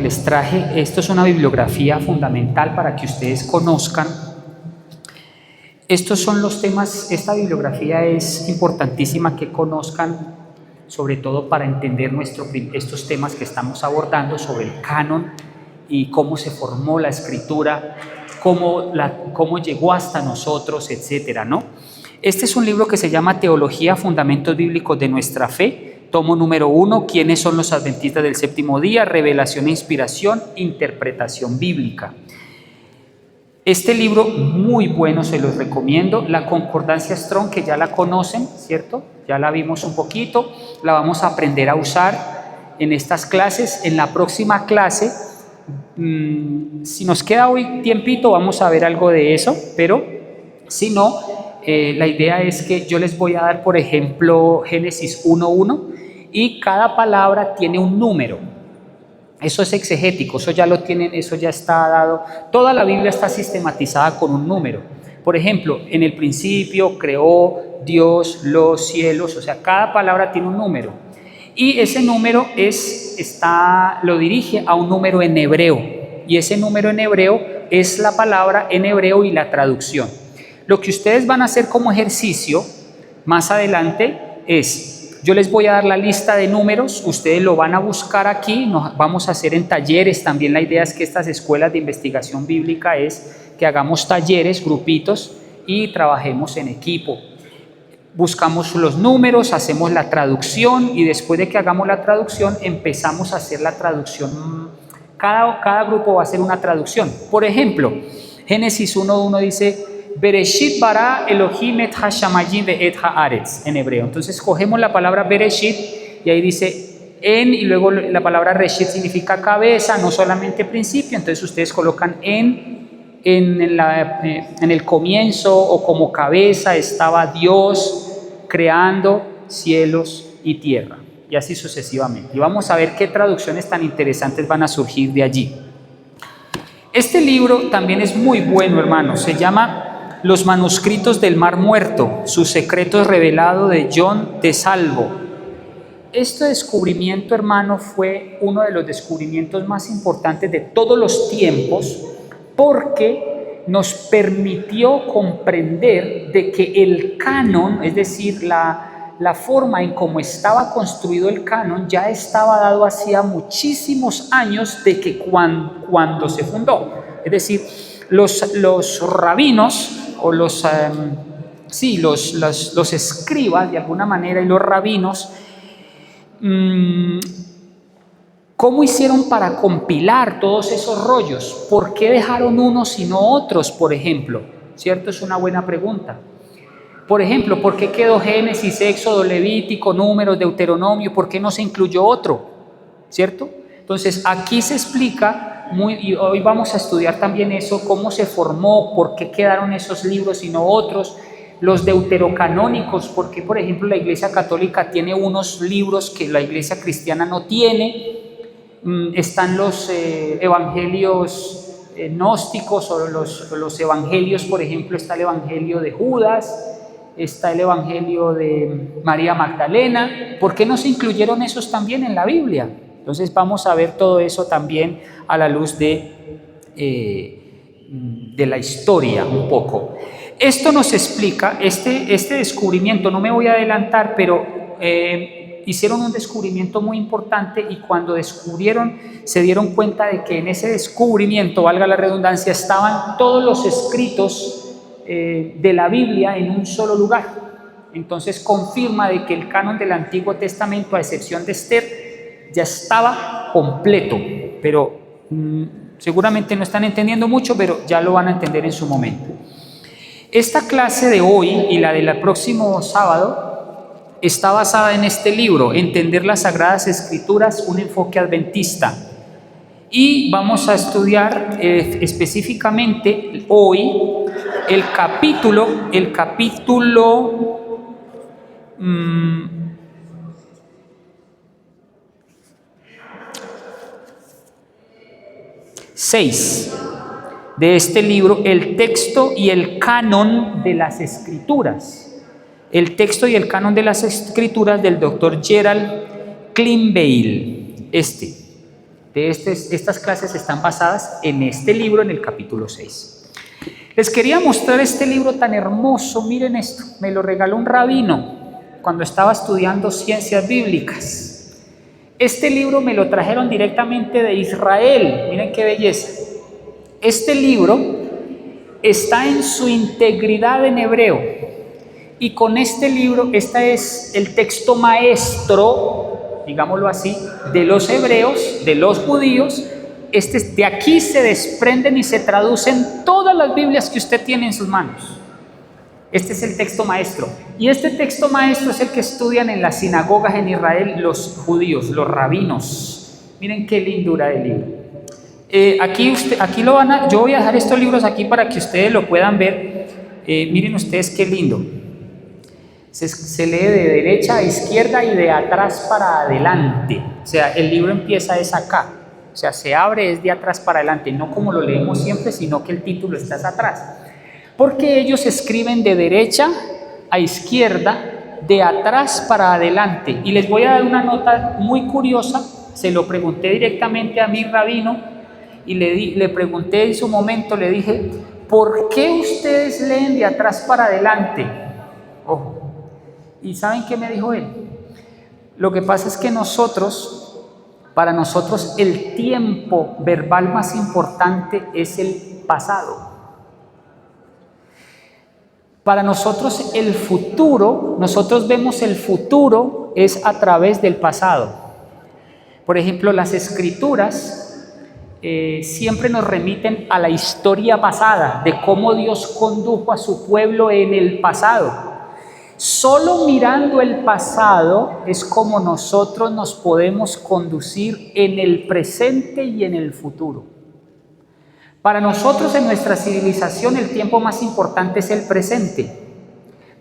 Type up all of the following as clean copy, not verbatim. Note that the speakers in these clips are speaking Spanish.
que les traje. Esto es una bibliografía fundamental para que ustedes conozcan. Estos son los temas, esta bibliografía es importantísima que conozcan, sobre todo para entender estos temas que estamos abordando sobre el canon y cómo se formó la escritura, cómo llegó hasta nosotros, etcétera, ¿no? Este es un libro que se llama Teología, Fundamentos Bíblicos de Nuestra Fe, tomo número 1, ¿Quiénes son los adventistas del séptimo día? Revelación e inspiración, interpretación bíblica. Este libro muy bueno, se los recomiendo. La concordancia Strong, que ya la conocen, ¿cierto? Ya la vimos un poquito, la vamos a aprender a usar en estas clases. En la próxima clase, si nos queda hoy tiempito, vamos a ver algo de eso, pero si no, la idea es que yo les voy a dar, por ejemplo, Génesis 1:1, y cada palabra tiene un número. Eso es exegético, eso ya lo tienen, eso ya está dado. Toda la Biblia está sistematizada con un número. Por ejemplo, en el principio creó Dios los cielos, o sea, cada palabra tiene un número. Y ese número lo dirige a un número en hebreo. Y ese número en hebreo es la palabra en hebreo y la traducción. Lo que ustedes van a hacer como ejercicio más adelante es: yo les voy a dar la lista de números, ustedes lo van a buscar aquí, nos vamos a hacer en talleres. También la idea es que estas escuelas de investigación bíblica es que hagamos talleres, grupitos, y trabajemos en equipo. Buscamos los números, hacemos la traducción, y después de que hagamos la traducción empezamos a hacer la traducción. Cada grupo va a hacer una traducción. Por ejemplo, Génesis 1:1 dice: Bereshit bara Elohim et hashamayim ve'et haaretz, en hebreo. Entonces cogemos la palabra Bereshit y ahí dice en, y luego la palabra Reshit significa cabeza, no solamente principio. Entonces ustedes colocan en el comienzo, o como cabeza estaba Dios creando cielos y tierra, y así sucesivamente. Y vamos a ver qué traducciones tan interesantes van a surgir de allí. Este libro también es muy bueno, hermanos. Se llama Los manuscritos del Mar Muerto, sus secretos revelados, de John de Salvo. Este descubrimiento, hermano, fue uno de los descubrimientos más importantes de todos los tiempos, porque nos permitió comprender de que el canon, es decir, la forma en cómo estaba construido el canon, ya estaba dado hacía muchísimos años de que cuando se fundó. Es decir, los rabinos, o los escribas de alguna manera, y los rabinos, ¿cómo hicieron para compilar todos esos rollos? ¿Por qué dejaron unos y no otros, por ejemplo? ¿Cierto? Es una buena pregunta. Por ejemplo, ¿por qué quedó Génesis, Éxodo, Levítico, Números, Deuteronomio? ¿Por qué no se incluyó otro? ¿Cierto? Entonces, aquí se explica y hoy vamos a estudiar también eso, cómo se formó, por qué quedaron esos libros y no otros. Los deuterocanónicos, porque por ejemplo la Iglesia Católica tiene unos libros que la Iglesia Cristiana no tiene. Están los evangelios gnósticos, o los evangelios, por ejemplo, está el evangelio de Judas, está el evangelio de María Magdalena. ¿Por qué no se incluyeron esos también en la Biblia? Entonces vamos a ver todo eso también a la luz de la historia un poco. Esto nos explica, este descubrimiento, no me voy a adelantar, pero hicieron un descubrimiento muy importante, y cuando descubrieron se dieron cuenta de que en ese descubrimiento, valga la redundancia, estaban todos los escritos de la Biblia en un solo lugar. Entonces confirma de que el canon del Antiguo Testamento, a excepción de Esther, ya estaba completo, pero seguramente no están entendiendo mucho, pero ya lo van a entender en su momento. Esta clase de hoy y la del próximo sábado está basada en este libro, Entender las Sagradas Escrituras, un enfoque adventista. Y vamos a estudiar específicamente hoy el capítulo 6 de este libro, el texto y el canon de las Escrituras. El texto y el canon de las Escrituras, del doctor Gerald Kleinbeil. Estas clases están basadas en este libro, en el capítulo 6. Les quería mostrar este libro tan hermoso. Miren esto, me lo regaló un rabino cuando estaba estudiando ciencias bíblicas. Este libro me lo trajeron directamente de Israel. Miren qué belleza. Este libro está en su integridad en hebreo. Y con este libro, este es el texto maestro, digámoslo así, de los hebreos, de los judíos. De aquí se desprenden y se traducen todas las Biblias que usted tiene en sus manos. Este es el texto maestro. Y este texto maestro es el que estudian en las sinagogas en Israel los judíos, los rabinos. Miren qué lindura de libro. Yo voy a dejar estos libros aquí para que ustedes lo puedan ver. Miren ustedes qué lindo. Se lee de derecha a izquierda y de atrás para adelante. O sea, el libro empieza es acá. O sea, se abre es de atrás para adelante, no como lo leemos siempre, sino que el título está atrás. Porque ellos escriben de derecha a izquierda, de atrás para adelante. Y les voy a dar una nota muy curiosa. Se lo pregunté directamente a mi rabino y le pregunté en su momento, le dije, ¿por qué ustedes leen de atrás para adelante? Ojo. ¿Y saben qué me dijo él? Lo que pasa es que para nosotros el tiempo verbal más importante es el pasado. Para nosotros el futuro, nosotros vemos el futuro es a través del pasado. Por ejemplo, las escrituras siempre nos remiten a la historia pasada, de cómo Dios condujo a su pueblo en el pasado. Solo mirando el pasado es como nosotros nos podemos conducir en el presente y en el futuro. Para nosotros en nuestra civilización el tiempo más importante es el presente.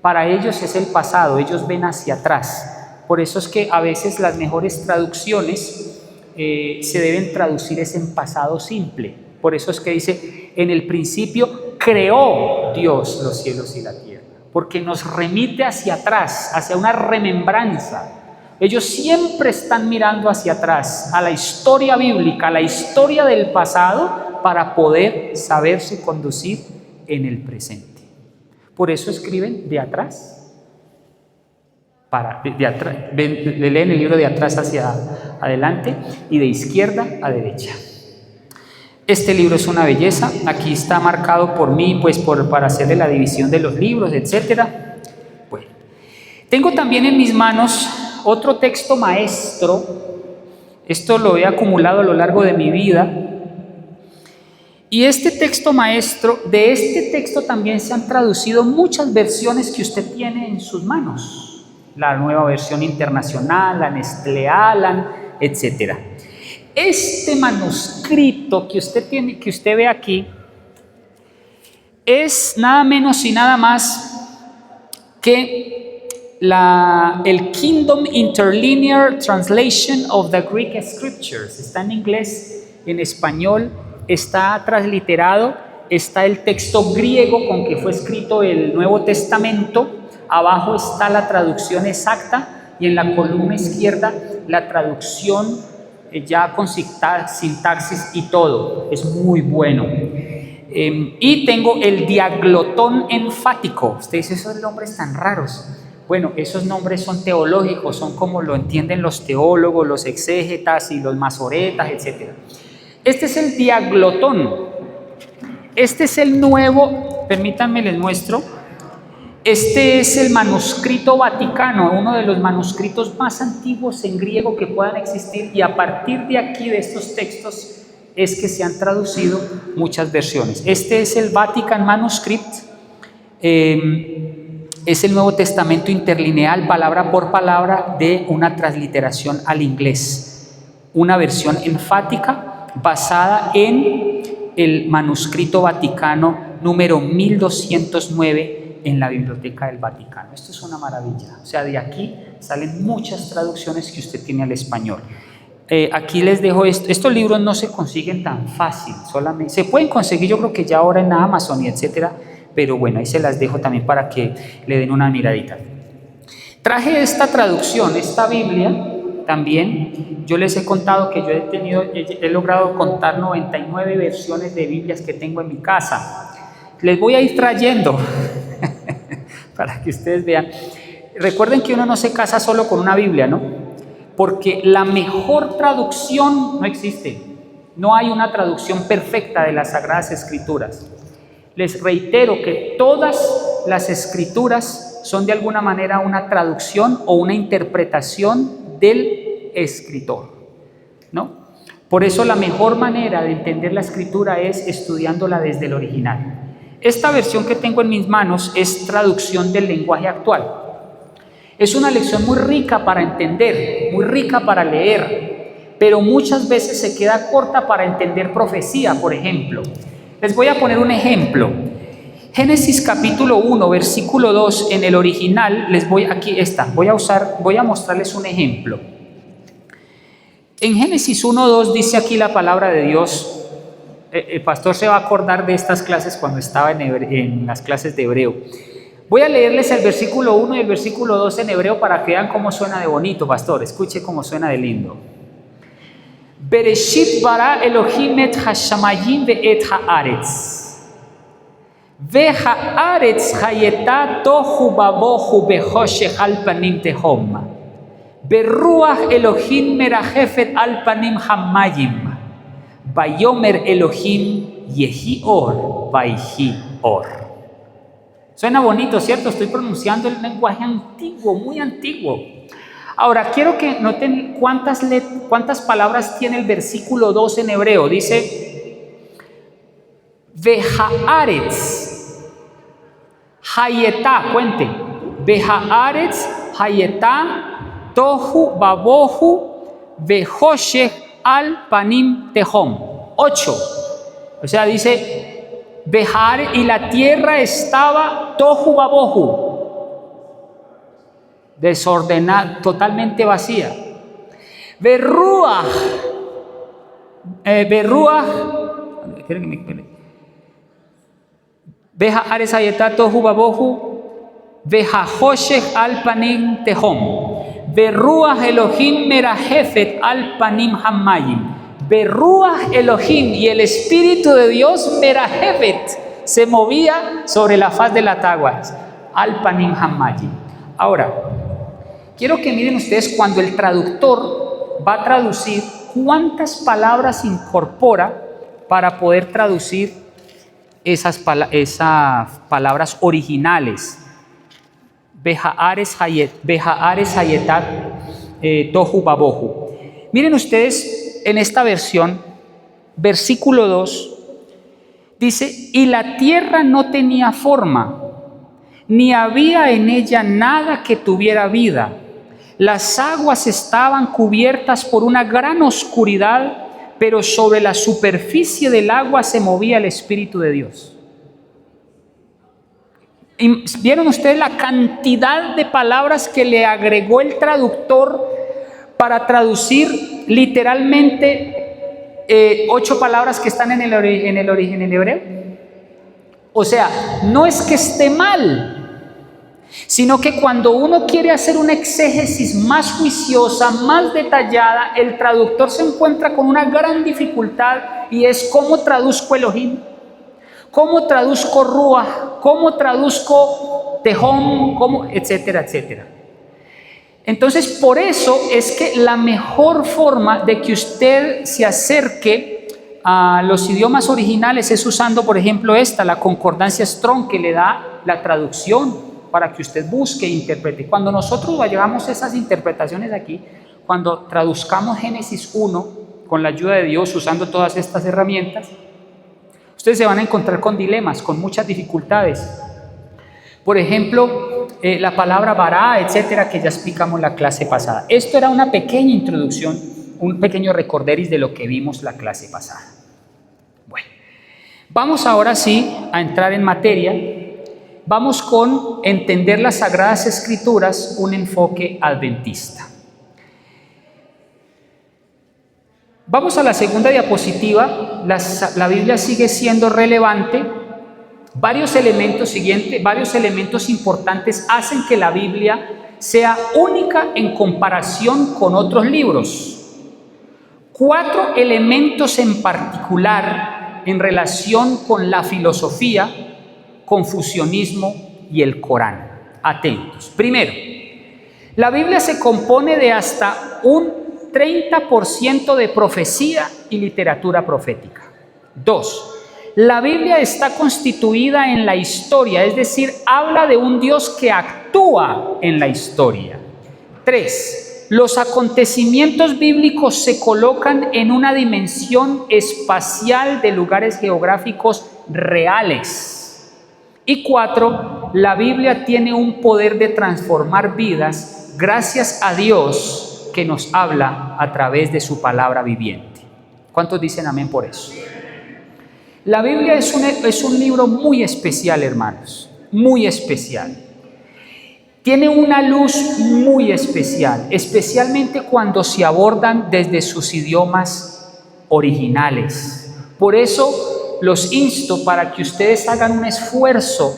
Para ellos es el pasado, ellos ven hacia atrás. Por eso es que a veces las mejores traducciones se deben traducir en pasado simple. Por eso es que dice, en el principio creó Dios los cielos y la tierra. Porque nos remite hacia atrás, hacia una remembranza. Ellos siempre están mirando hacia atrás, a la historia bíblica, a la historia del pasado, para poder saberse conducir en el presente. Por eso escriben de atrás, leen el libro de atrás hacia adelante y de izquierda a derecha. Este libro es una belleza. Aquí está marcado por mí, pues para hacerle la división de los libros, etcétera. Bueno, tengo también en mis manos otro texto maestro. Esto lo he acumulado a lo largo de mi vida. Y este texto maestro, de este texto también se han traducido muchas versiones que usted tiene en sus manos. La Nueva Versión Internacional, la Nestlé Aland, etcétera. Este manuscrito que usted ve aquí, es nada menos y nada más que el Kingdom Interlinear Translation of the Greek Scriptures. Está en inglés, en español, está transliterado, está el texto griego con que fue escrito el Nuevo Testamento, abajo está la traducción exacta y en la columna izquierda la traducción ya con sintaxis y todo. Es muy bueno. Y tengo el diaglotón enfático. Ustedes dicen, esos nombres tan raros. Bueno, esos nombres son teológicos, son como lo entienden los teólogos, los exégetas y los masoretas, etc. Este es el diaglotón. Este es el nuevo, permítanme les muestro. Este es el manuscrito vaticano, uno de los manuscritos más antiguos en griego que puedan existir, y a partir de aquí, de estos textos, es que se han traducido muchas versiones. Este es el Vatican Manuscript, es el Nuevo Testamento interlineal, palabra por palabra, de una transliteración al inglés, una versión enfática basada en el manuscrito vaticano número 1209 en la Biblioteca del Vaticano. Esto es una maravilla. O sea, de aquí salen muchas traducciones que usted tiene al español. Aquí les dejo esto. Estos libros no se consiguen tan fácil, solamente se pueden conseguir, yo creo que ya ahora en Amazon y etcétera, pero bueno, ahí se las dejo también para que le den una miradita. Traje esta traducción, esta Biblia también yo les he contado que yo he logrado contar 99 versiones de Biblias que tengo en mi casa. Les voy a ir trayendo para que ustedes vean. Recuerden que uno no se casa solo con una Biblia, ¿no? Porque la mejor traducción no existe. No hay una traducción perfecta de las Sagradas Escrituras. Les reitero que todas las Escrituras son de alguna manera una traducción o una interpretación del escritor, ¿no? Por eso la mejor manera de entender la Escritura es estudiándola desde el original. Esta versión que tengo en mis manos es traducción del lenguaje actual. Es una lección muy rica para entender, muy rica para leer, pero muchas veces se queda corta para entender profecía, por ejemplo. Les voy a poner un ejemplo. Génesis capítulo 1, versículo 2 en el original, voy a mostrarles un ejemplo. En Génesis 1:2 dice aquí la palabra de Dios. El pastor se va a acordar de estas clases cuando estaba en las clases de hebreo. Voy a leerles el versículo 1 y el versículo 2 en hebreo para que vean cómo suena de bonito, pastor. Escuche cómo suena de lindo. Bereshit bara Elohim et hashamayim ve'et haaretz. Ve haaretz hayeta tohu babohu bechoshech al panim tehom. Beruach Elohim merajefet al panim hamayim. Vayomer Elohim yehi or, vaihi or. Suena bonito, ¿cierto? Estoy pronunciando el lenguaje antiguo, muy antiguo. Ahora, quiero que noten cuántas palabras tiene el versículo 2 en hebreo. Dice, Vehaaretz, hayetá, cuenten. Vehaaretz, hayetá, tohu, babohu, vehoshech, al panim tehom. 8. O sea, dice Behar, y la tierra estaba tohu babohu, desordenada, totalmente vacía. Berruach, Behar es ayetá tohu babohu, vehahoshech al panim tehom. Berruach Elohim merajefet al panim hamayim. Berruach Elohim, y el Espíritu de Dios merajefet, se movía sobre la faz de las aguas, al panim hamayim. Ahora, quiero que miren ustedes cuando el traductor va a traducir, cuántas palabras incorpora para poder traducir esas palabras originales. Behaares hayetat tohu babohu. Miren ustedes en esta versión, versículo 2, dice, y la tierra no tenía forma, ni había en ella nada que tuviera vida. Las aguas estaban cubiertas por una gran oscuridad, pero sobre la superficie del agua se movía el Espíritu de Dios. ¿Vieron ustedes la cantidad de palabras que le agregó el traductor para traducir literalmente 8 palabras que están en el origen en hebreo? O sea, no es que esté mal, sino que cuando uno quiere hacer una exégesis más juiciosa, más detallada, el traductor se encuentra con una gran dificultad, y es cómo traduzco Elohim, cómo traduzco Ruach, cómo traduzco Tehom, etcétera, etcétera. Entonces, por eso es que la mejor forma de que usted se acerque a los idiomas originales es usando, por ejemplo, la concordancia Strong, que le da la traducción para que usted busque e interprete. Cuando nosotros llevamos esas interpretaciones aquí, cuando traduzcamos Génesis 1 con la ayuda de Dios, usando todas estas herramientas, ustedes se van a encontrar con dilemas, con muchas dificultades. Por ejemplo, la palabra bará, etcétera, que ya explicamos la clase pasada. Esto era una pequeña introducción, un pequeño recorderis de lo que vimos la clase pasada. Bueno, vamos ahora sí a entrar en materia. Vamos con entender las Sagradas Escrituras, un enfoque adventista. Vamos a la segunda diapositiva. La Biblia sigue siendo relevante. Varios elementos importantes hacen que la Biblia sea única en comparación con otros libros. 4 elementos en particular en relación con la filosofía, confucianismo y el Corán. Atentos. Primero, la Biblia se compone de hasta un 30% de profecía y literatura profética. 2. La Biblia está constituida en la historia, es decir, habla de un Dios que actúa en la historia. 3. Los acontecimientos bíblicos se colocan en una dimensión espacial de lugares geográficos reales. Y 4. La Biblia tiene un poder de transformar vidas gracias a Dios que nos habla a través de su palabra viviente. ¿Cuántos dicen amén por eso? La Biblia es un libro muy especial, hermanos, muy especial. Tiene una luz muy especial, especialmente cuando se abordan desde sus idiomas originales. Por eso los insto para que ustedes hagan un esfuerzo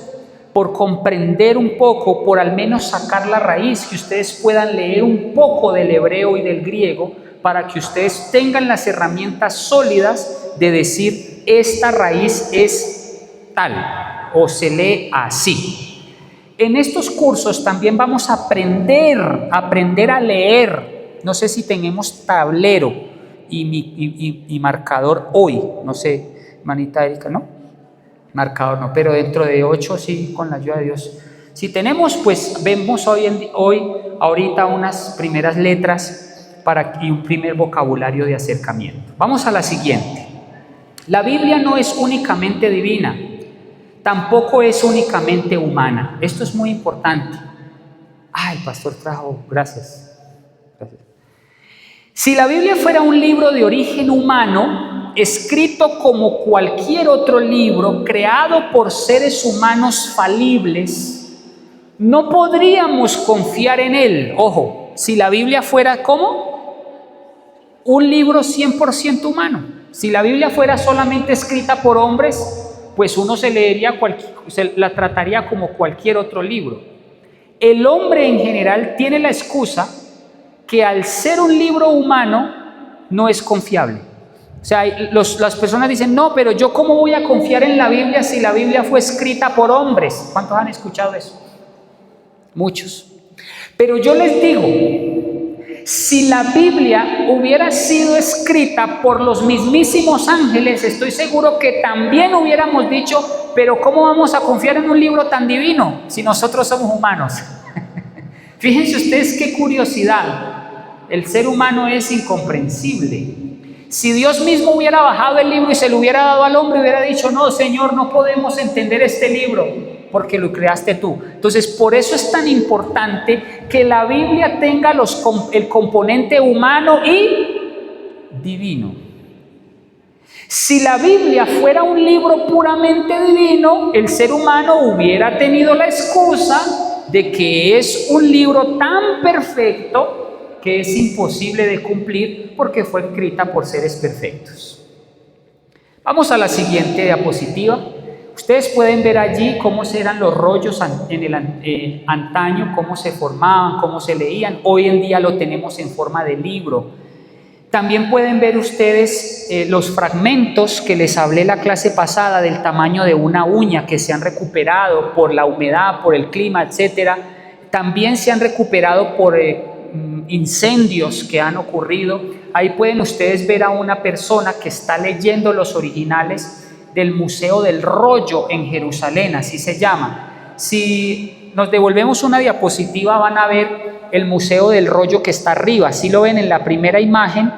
por comprender un poco, por al menos sacar la raíz, que ustedes puedan leer un poco del hebreo y del griego, para que ustedes tengan las herramientas sólidas de decir, esta raíz es tal o se lee así. En estos cursos también vamos a aprender a leer. No sé si tenemos tablero y marcador hoy. No sé, manita Erika, ¿no? Marcador no, pero dentro de 8 sí, con la ayuda de Dios. Si tenemos, pues vemos ahorita unas primeras letras y un primer vocabulario de acercamiento. Vamos a la siguiente. La Biblia no es únicamente divina, tampoco es únicamente humana. Esto es muy importante. El pastor trajo, gracias. Si la Biblia fuera un libro de origen humano, escrito como cualquier otro libro, creado por seres humanos falibles, no podríamos confiar en él. Ojo, si la Biblia fuera ¿cómo? Un libro 100% humano. Si la Biblia fuera solamente escrita por hombres, pues uno se la trataría como cualquier otro libro. El hombre en general tiene la excusa que al ser un libro humano no es confiable. O sea, las personas dicen, no, pero yo ¿cómo voy a confiar en la Biblia si la Biblia fue escrita por hombres? ¿Cuántos han escuchado eso? Muchos. Pero yo les digo, si la Biblia hubiera sido escrita por los mismísimos ángeles, estoy seguro que también hubiéramos dicho, pero ¿cómo vamos a confiar en un libro tan divino si nosotros somos humanos? Fíjense ustedes qué curiosidad. El ser humano es incomprensible. Si Dios mismo hubiera bajado el libro y se lo hubiera dado al hombre, hubiera dicho, no, Señor, no podemos entender este libro porque lo creaste tú. Entonces, por eso es tan importante que la Biblia tenga el componente humano y divino. Si la Biblia fuera un libro puramente divino, el ser humano hubiera tenido la excusa de que es un libro tan perfecto que es imposible de cumplir porque fue escrita por seres perfectos. Vamos a la siguiente diapositiva. Ustedes pueden ver allí cómo eran los rollos en el antaño, cómo se formaban, cómo se leían. Hoy en día lo tenemos en forma de libro. También pueden ver ustedes los fragmentos que les hablé la clase pasada del tamaño de una uña que se han recuperado por la humedad, por el clima, etc. También se han recuperado por incendios que han ocurrido. Ahí pueden ustedes ver a una persona que está leyendo los originales del Museo del Rollo en Jerusalén, así se llama. Si nos devolvemos una diapositiva van a ver el Museo del Rollo que está arriba. Si lo ven en la primera imagen,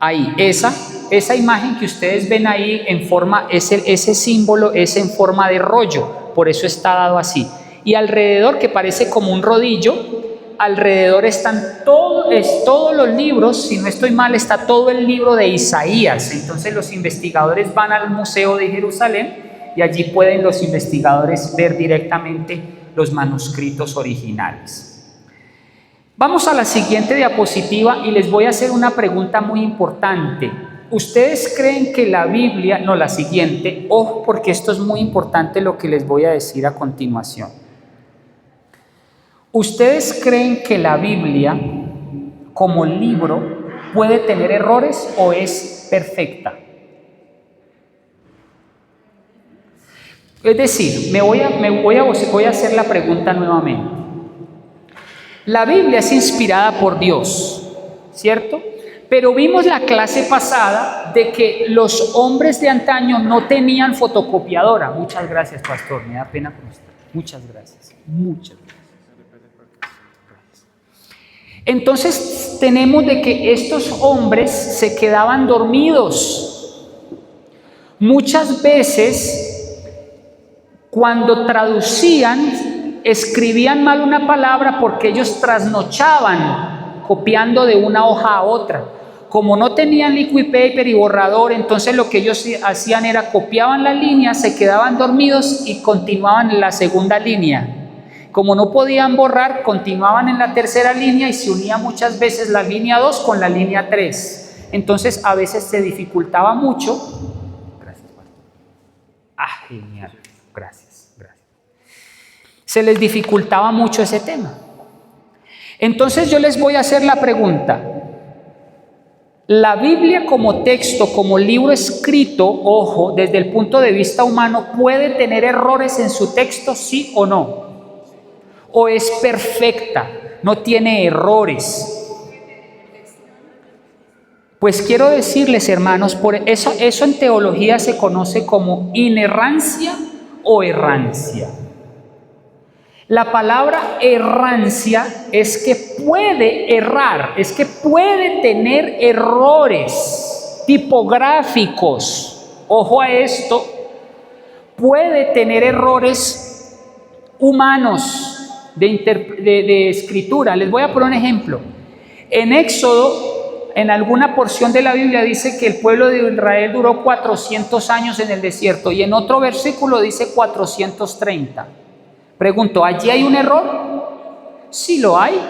ahí, esa imagen que ustedes ven ahí en forma, ese símbolo es en forma de rollo, por eso está dado así. Y alrededor, que parece como un rodillo, alrededor están todos los libros, si no estoy mal, está todo el libro de Isaías. Entonces los investigadores van al Museo de Jerusalén y allí pueden los investigadores ver directamente los manuscritos originales. Vamos a la siguiente diapositiva y les voy a hacer una pregunta muy importante. ¿Ustedes creen que la Biblia, no, la siguiente, ojo, porque esto es muy importante lo que les voy a decir a continuación. ¿Ustedes creen que la Biblia como libro puede tener errores o es perfecta? Es decir, voy a hacer la pregunta nuevamente. La Biblia es inspirada por Dios, ¿cierto? Pero vimos la clase pasada de que los hombres de antaño no tenían fotocopiadora. Muchas gracias, pastor, me da pena con usted. Muchas gracias, muchas gracias. Entonces tenemos de que estos hombres se quedaban dormidos. Muchas veces, cuando traducían, escribían mal una palabra porque ellos trasnochaban copiando de una hoja a otra. Como no tenían liquid paper y borrador, entonces lo que ellos hacían era copiaban la línea, se quedaban dormidos y continuaban en la segunda línea. Como no podían borrar, continuaban en la tercera línea y se unía muchas veces la línea 2 con la línea 3. Entonces a veces se dificultaba mucho. Gracias, Juan. Genial. Gracias. Se les dificultaba mucho ese tema. Entonces yo les voy a hacer la pregunta. La Biblia como texto, como libro escrito, ojo, desde el punto de vista humano, ¿puede tener errores en su texto, sí o no? ¿O es perfecta? ¿No tiene errores? Pues quiero decirles, hermanos, por eso en teología se conoce como inerrancia o errancia. La palabra errancia es que puede errar, es que puede tener errores tipográficos. Ojo a esto, puede tener errores humanos de escritura. Les voy a poner un ejemplo. En Éxodo, en alguna porción de la Biblia dice que el pueblo de Israel duró 400 años en el desierto y en otro versículo dice 430. Pregunto, ¿allí hay un error? Sí lo hay.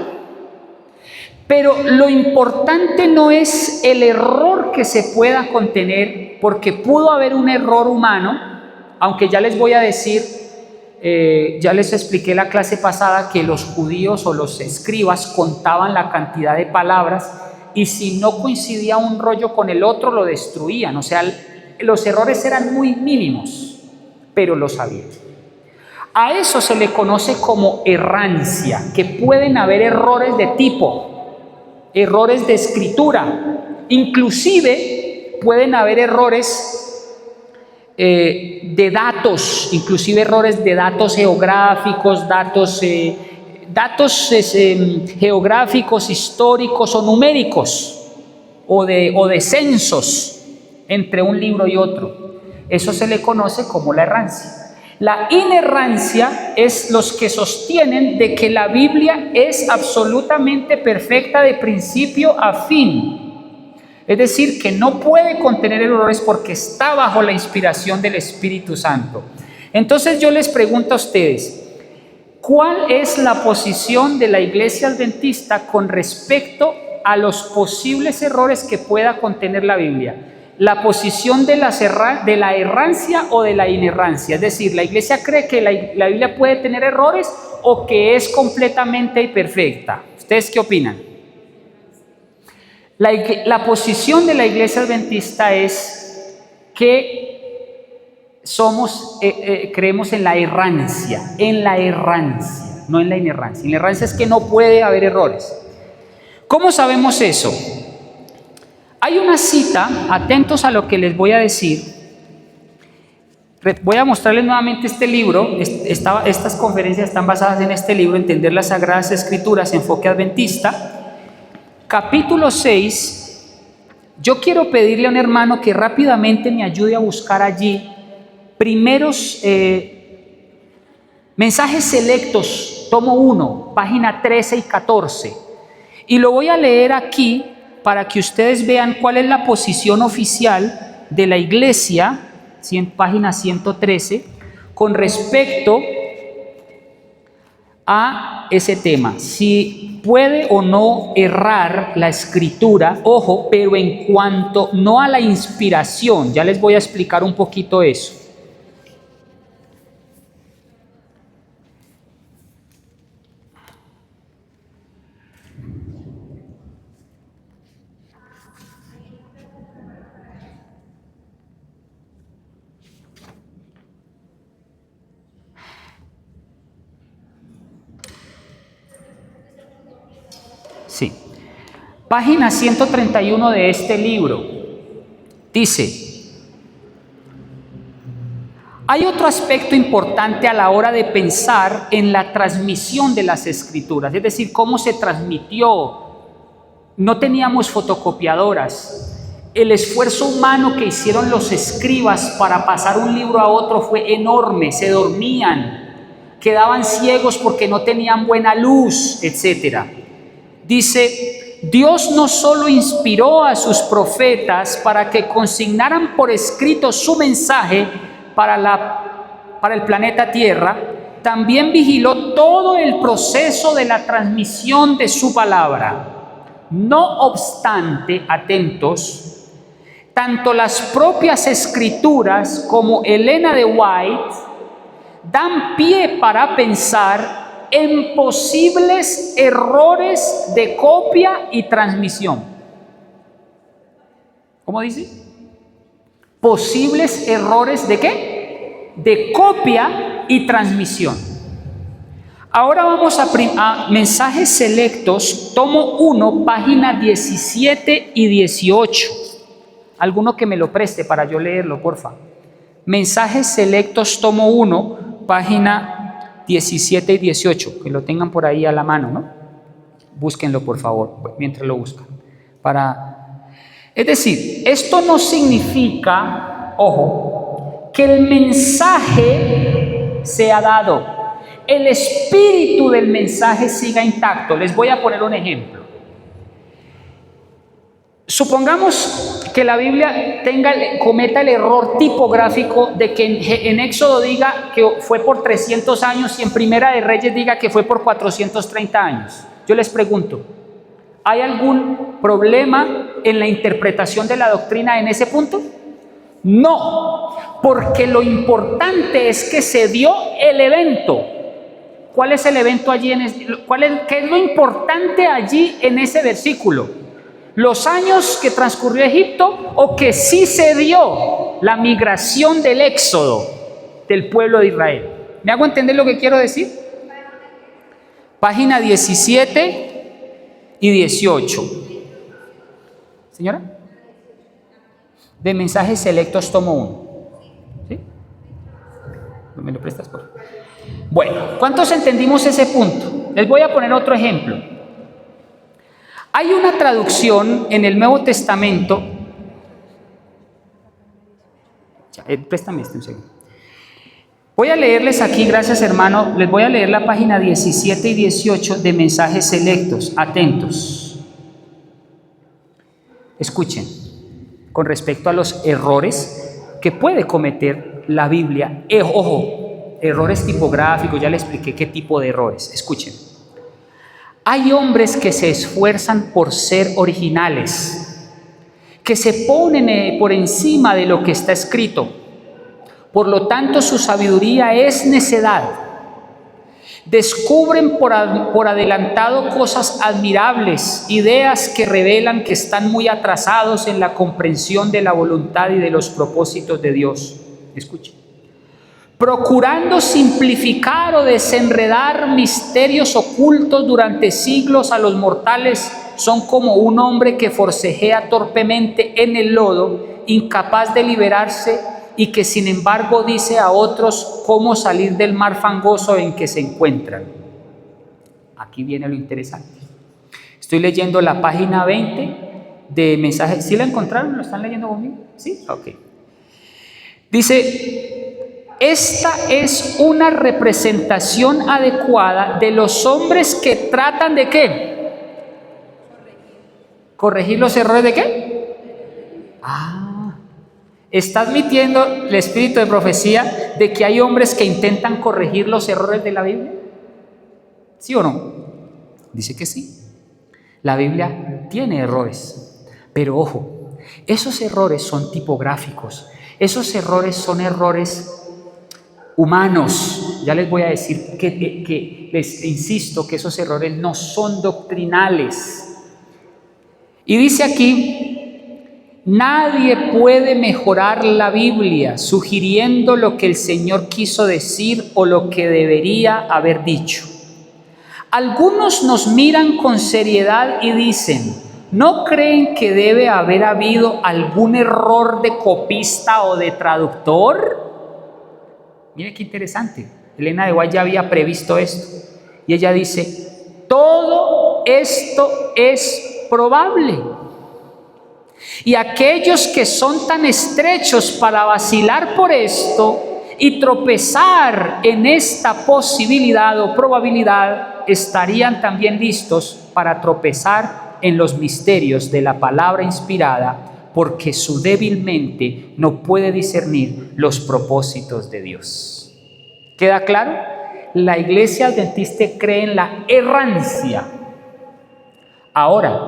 Pero lo importante no es el error que se pueda contener, porque pudo haber un error humano, aunque ya les voy a decir, ya les expliqué la clase pasada que los judíos o los escribas contaban la cantidad de palabras y si no coincidía un rollo con el otro lo destruían. O sea, los errores eran muy mínimos, pero lo sabían. A eso se le conoce como errancia, que pueden haber errores de tipo, errores de escritura, inclusive pueden haber errores de datos, inclusive errores de datos geográficos, datos geográficos, históricos o numéricos, o de censos entre un libro y otro. Eso se le conoce como la errancia. La inerrancia es los que sostienen de que la Biblia es absolutamente perfecta de principio a fin. Es decir, que no puede contener errores porque está bajo la inspiración del Espíritu Santo. Entonces yo les pregunto a ustedes, ¿cuál es la posición de la Iglesia Adventista con respecto a los posibles errores que pueda contener la Biblia? ¿La posición de la errancia o de la inerrancia? Es decir, ¿la Iglesia cree que la Biblia puede tener errores o que es completamente perfecta? ¿Ustedes qué opinan? La posición de la Iglesia Adventista es que creemos en la errancia, no en la inerrancia. La inerrancia es que no puede haber errores. ¿Cómo sabemos eso? Hay una cita, atentos a lo que les voy a decir. Voy a mostrarles nuevamente este libro. Estas conferencias están basadas en este libro, Entender las Sagradas Escrituras, Enfoque Adventista. Capítulo 6, yo quiero pedirle a un hermano que rápidamente me ayude a buscar allí primeros mensajes selectos, tomo 1, página 13 y 14. Y lo voy a leer aquí para que ustedes vean cuál es la posición oficial de la Iglesia, página 113, con respecto a ese tema, si puede o no errar la escritura, ojo, pero en cuanto no a la inspiración, ya les voy a explicar un poquito eso. Página 131 de este libro. Dice: hay otro aspecto importante a la hora de pensar en la transmisión de las escrituras, es decir, cómo se transmitió. No teníamos fotocopiadoras. El esfuerzo humano que hicieron los escribas para pasar un libro a otro fue enorme. Se dormían, quedaban ciegos porque no tenían buena luz, etc. Dice: Dios no solo inspiró a sus profetas para que consignaran por escrito su mensaje para el planeta Tierra, también vigiló todo el proceso de la transmisión de su palabra. No obstante, atentos, tanto las propias escrituras como Elena de White dan pie para pensar en posibles errores de copia y transmisión. ¿Cómo dice? Posibles errores ¿de qué? De copia y transmisión. Ahora vamos a Mensajes Selectos, tomo 1, página 17 y 18. Alguno que me lo preste para yo leerlo, porfa. Mensajes Selectos, tomo 1, página 17 y 18. Que lo tengan por ahí a la mano, ¿no? Búsquenlo, por favor, mientras lo buscan. Es decir, esto no significa, ojo, que el mensaje sea dado. El espíritu del mensaje siga intacto. Les voy a poner un ejemplo. Supongamos que la Biblia cometa el error tipográfico de que en Éxodo diga que fue por 300 años y en Primera de Reyes diga que fue por 430 años. Yo les pregunto, ¿hay algún problema en la interpretación de la doctrina en ese punto? No, porque lo importante es que se dio el evento. ¿Cuál es el evento allí? ¿Qué es lo importante allí en ese versículo? ¿Los años que transcurrió Egipto o que sí se dio la migración del éxodo del pueblo de Israel? ¿Me hago entender lo que quiero decir? Página 17 y 18. ¿Señora? De Mensajes Selectos, tomo 1. ¿Sí? ¿Me lo prestas, por favor? Bueno, ¿cuántos entendimos ese punto? Les voy a poner otro ejemplo. Hay una traducción en el Nuevo Testamento. Préstame un segundo. Voy a leerles aquí, gracias hermano, les voy a leer la página 17 y 18 de Mensajes Selectos. Atentos. Escuchen, con respecto a los errores que puede cometer la Biblia. Ojo, errores tipográficos, ya les expliqué qué tipo de errores. Escuchen. Hay hombres que se esfuerzan por ser originales, que se ponen por encima de lo que está escrito. Por lo tanto, su sabiduría es necedad. Descubren por adelantado cosas admirables, ideas que revelan que están muy atrasados en la comprensión de la voluntad y de los propósitos de Dios. Escuchen. Procurando simplificar o desenredar misterios ocultos durante siglos a los mortales, son como un hombre que forcejea torpemente en el lodo, incapaz de liberarse y que sin embargo dice a otros cómo salir del mar fangoso en que se encuentran. Aquí viene lo interesante. Estoy leyendo la página 20 de Mensajes. ¿Sí la encontraron? ¿Lo están leyendo conmigo? ¿Sí? Ok. Dice: esta es una representación adecuada de los hombres que tratan de ¿qué? ¿Corregir los errores de qué? ¿Está admitiendo el espíritu de profecía de que hay hombres que intentan corregir los errores de la Biblia? ¿Sí o no? Dice que sí. La Biblia tiene errores, pero ojo, esos errores son tipográficos, esos errores son errores humanos. Ya les voy a decir que les insisto que esos errores no son doctrinales. Y dice aquí: nadie puede mejorar la Biblia sugiriendo lo que el Señor quiso decir o lo que debería haber dicho. Algunos nos miran con seriedad y dicen: ¿No creen que debe haber habido algún error de copista o de traductor? Mire qué interesante. Elena de White ya había previsto esto. Y ella dice, todo esto es probable. Y aquellos que son tan estrechos para vacilar por esto y tropezar en esta posibilidad o probabilidad, estarían también listos para tropezar en los misterios de la palabra inspirada, porque su débil mente no puede discernir los propósitos de Dios. ¿Queda claro? La Iglesia Adventista cree en la errancia. Ahora,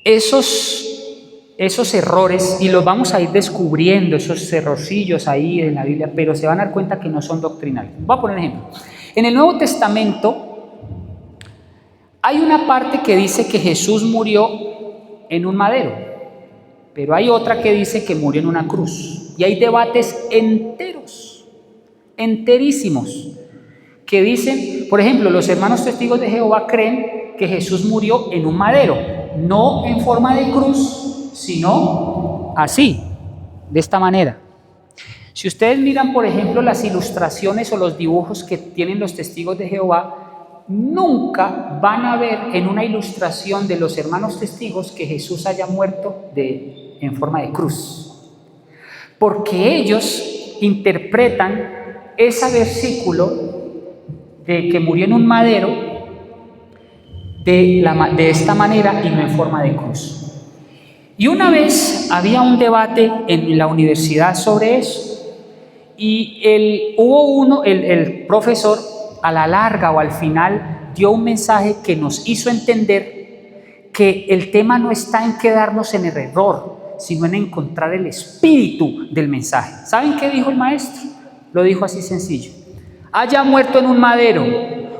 esos errores, y los vamos a ir descubriendo, esos errorcillos ahí en la Biblia, pero se van a dar cuenta que no son doctrinales. Voy a poner un ejemplo. En el Nuevo Testamento hay una parte que dice que Jesús murió en un madero, pero hay otra que dice que murió en una cruz. Y hay debates enterísimos, que dicen, por ejemplo, los hermanos testigos de Jehová creen que Jesús murió en un madero, no en forma de cruz, sino así, de esta manera. Si ustedes miran, por ejemplo, las ilustraciones o los dibujos que tienen los testigos de Jehová, nunca van a ver en una ilustración de los hermanos testigos que Jesús haya muerto en forma de cruz, porque ellos interpretan ese versículo de que murió en un madero de esta manera y no en forma de cruz. Y una vez había un debate en la universidad sobre eso, y el profesor a la larga o al final dio un mensaje que nos hizo entender que el tema no está en quedarnos en el error, sino en encontrar el espíritu del mensaje. ¿Saben qué dijo el maestro? Lo dijo así sencillo: haya muerto en un madero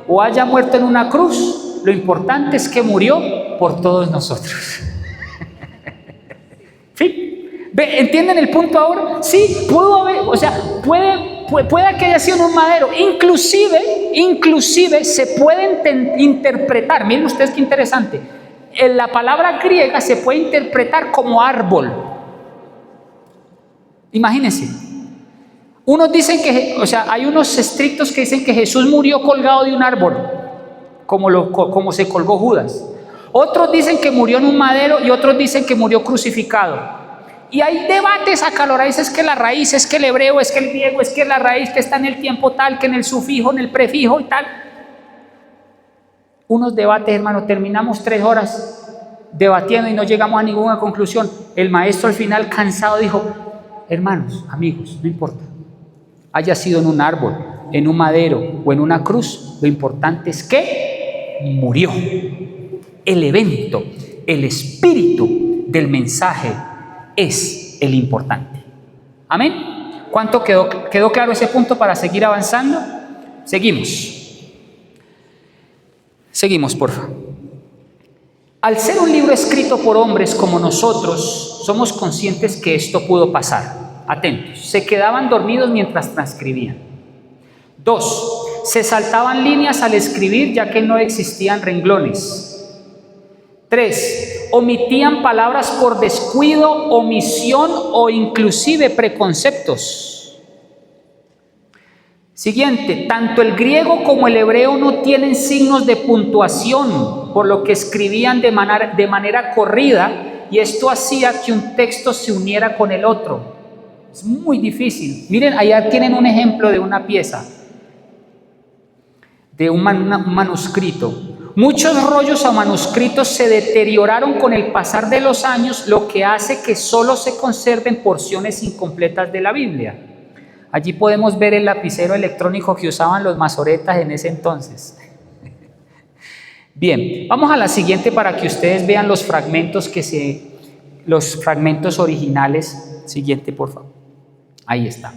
o haya muerto en una cruz, lo importante es que murió por todos nosotros. ¿Sí? ¿Entienden el punto ahora? Sí, pudo haber, o sea, puede que haya sido en un madero. Inclusive se puede interpretar, miren ustedes qué interesante, en la palabra griega se puede interpretar como árbol. Imagínense. Unos dicen que, o sea, hay unos estrictos que dicen que Jesús murió colgado de un árbol, como se colgó Judas. Otros dicen que murió en un madero y otros dicen que murió crucificado. Y hay debates acalorados, es que la raíz, es que el hebreo, es que el griego, es que la raíz que está en el tiempo tal, que en el sufijo, en el prefijo y tal. Unos debates, hermano, terminamos 3 horas debatiendo y no llegamos a ninguna conclusión. El maestro al final, cansado, dijo: hermanos, amigos, no importa, haya sido en un árbol, en un madero o en una cruz, lo importante es que murió. El evento, el espíritu del mensaje es el importante. ¿Amén? ¿Cuánto quedó claro ese punto para seguir avanzando? Seguimos, por favor. Al ser un libro escrito por hombres como nosotros, somos conscientes que esto pudo pasar. Atentos, se quedaban dormidos mientras transcribían. 2, se saltaban líneas al escribir ya que no existían renglones. 3, omitían palabras por descuido, omisión o inclusive preconceptos. Siguiente, tanto el griego como el hebreo no tienen signos de puntuación, por lo que escribían de manera corrida, y esto hacía que un texto se uniera con el otro. Es muy difícil. Miren, allá tienen un ejemplo de una pieza, de un manuscrito. Muchos rollos o manuscritos se deterioraron con el pasar de los años, lo que hace que solo se conserven porciones incompletas de la Biblia. Allí podemos ver el lapicero electrónico que usaban los masoretas en ese entonces. Bien, vamos a la siguiente para que ustedes vean los fragmentos originales. Siguiente, por favor. Ahí está.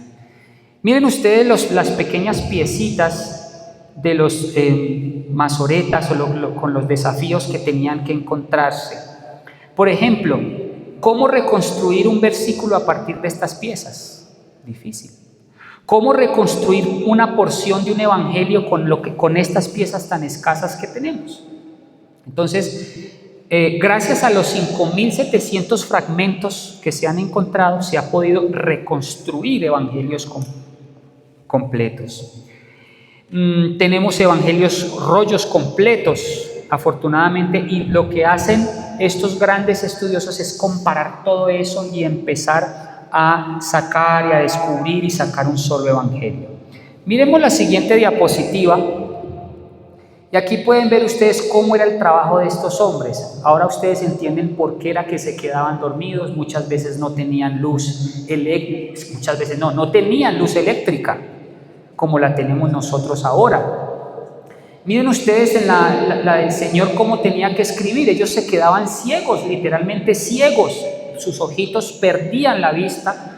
Miren ustedes las pequeñas piecitas de los masoretas con los desafíos que tenían que encontrarse. Por ejemplo, ¿cómo reconstruir un versículo a partir de estas piezas? Difícil. ¿Cómo reconstruir una porción de un evangelio con estas piezas tan escasas que tenemos? Entonces, gracias a los 5.700 fragmentos que se han encontrado, se ha podido reconstruir evangelios completos. Tenemos evangelios, rollos completos, afortunadamente, y lo que hacen estos grandes estudiosos es comparar todo eso y empezar a sacar y a descubrir y sacar un solo evangelio. Miremos la siguiente diapositiva. Y aquí pueden ver ustedes cómo era el trabajo de estos hombres. Ahora ustedes entienden por qué era que se quedaban dormidos. Muchas veces no tenían luz eléctrica, no tenían luz eléctrica como la tenemos nosotros ahora. Miren ustedes en la del Señor cómo tenía que escribir. Ellos se quedaban ciegos, literalmente ciegos. Sus ojitos perdían la vista.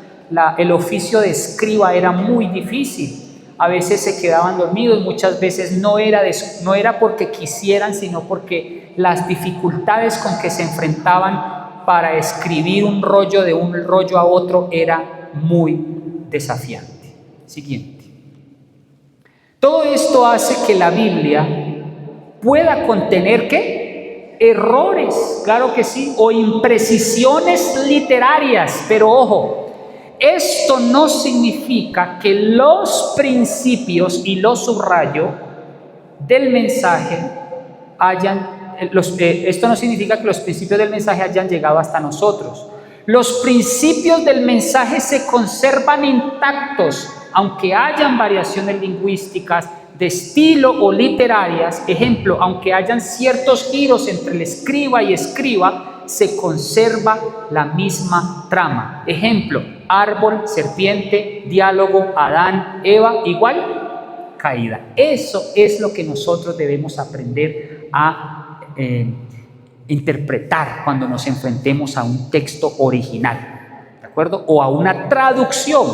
El oficio de escriba era muy difícil. A veces se quedaban dormidos, muchas veces no era porque quisieran, sino porque las dificultades con que se enfrentaban para escribir un rollo de un rollo a otro era muy desafiante. Siguiente. Todo esto hace que la Biblia pueda contener ¿qué? Errores, claro que sí, o imprecisiones literarias, pero ojo. Esto no significa que los principios, y lo subrayo, del mensaje esto no significa que los principios del mensaje hayan llegado hasta nosotros. Los principios del mensaje se conservan intactos, aunque hayan variaciones lingüísticas, de estilo o literarias. Ejemplo, aunque hayan ciertos giros entre el escriba y escriba, se conserva la misma trama. Ejemplo, árbol, serpiente, diálogo, Adán, Eva, igual, caída. Eso es lo que nosotros debemos aprender a interpretar cuando nos enfrentemos a un texto original, ¿de acuerdo? O a una traducción.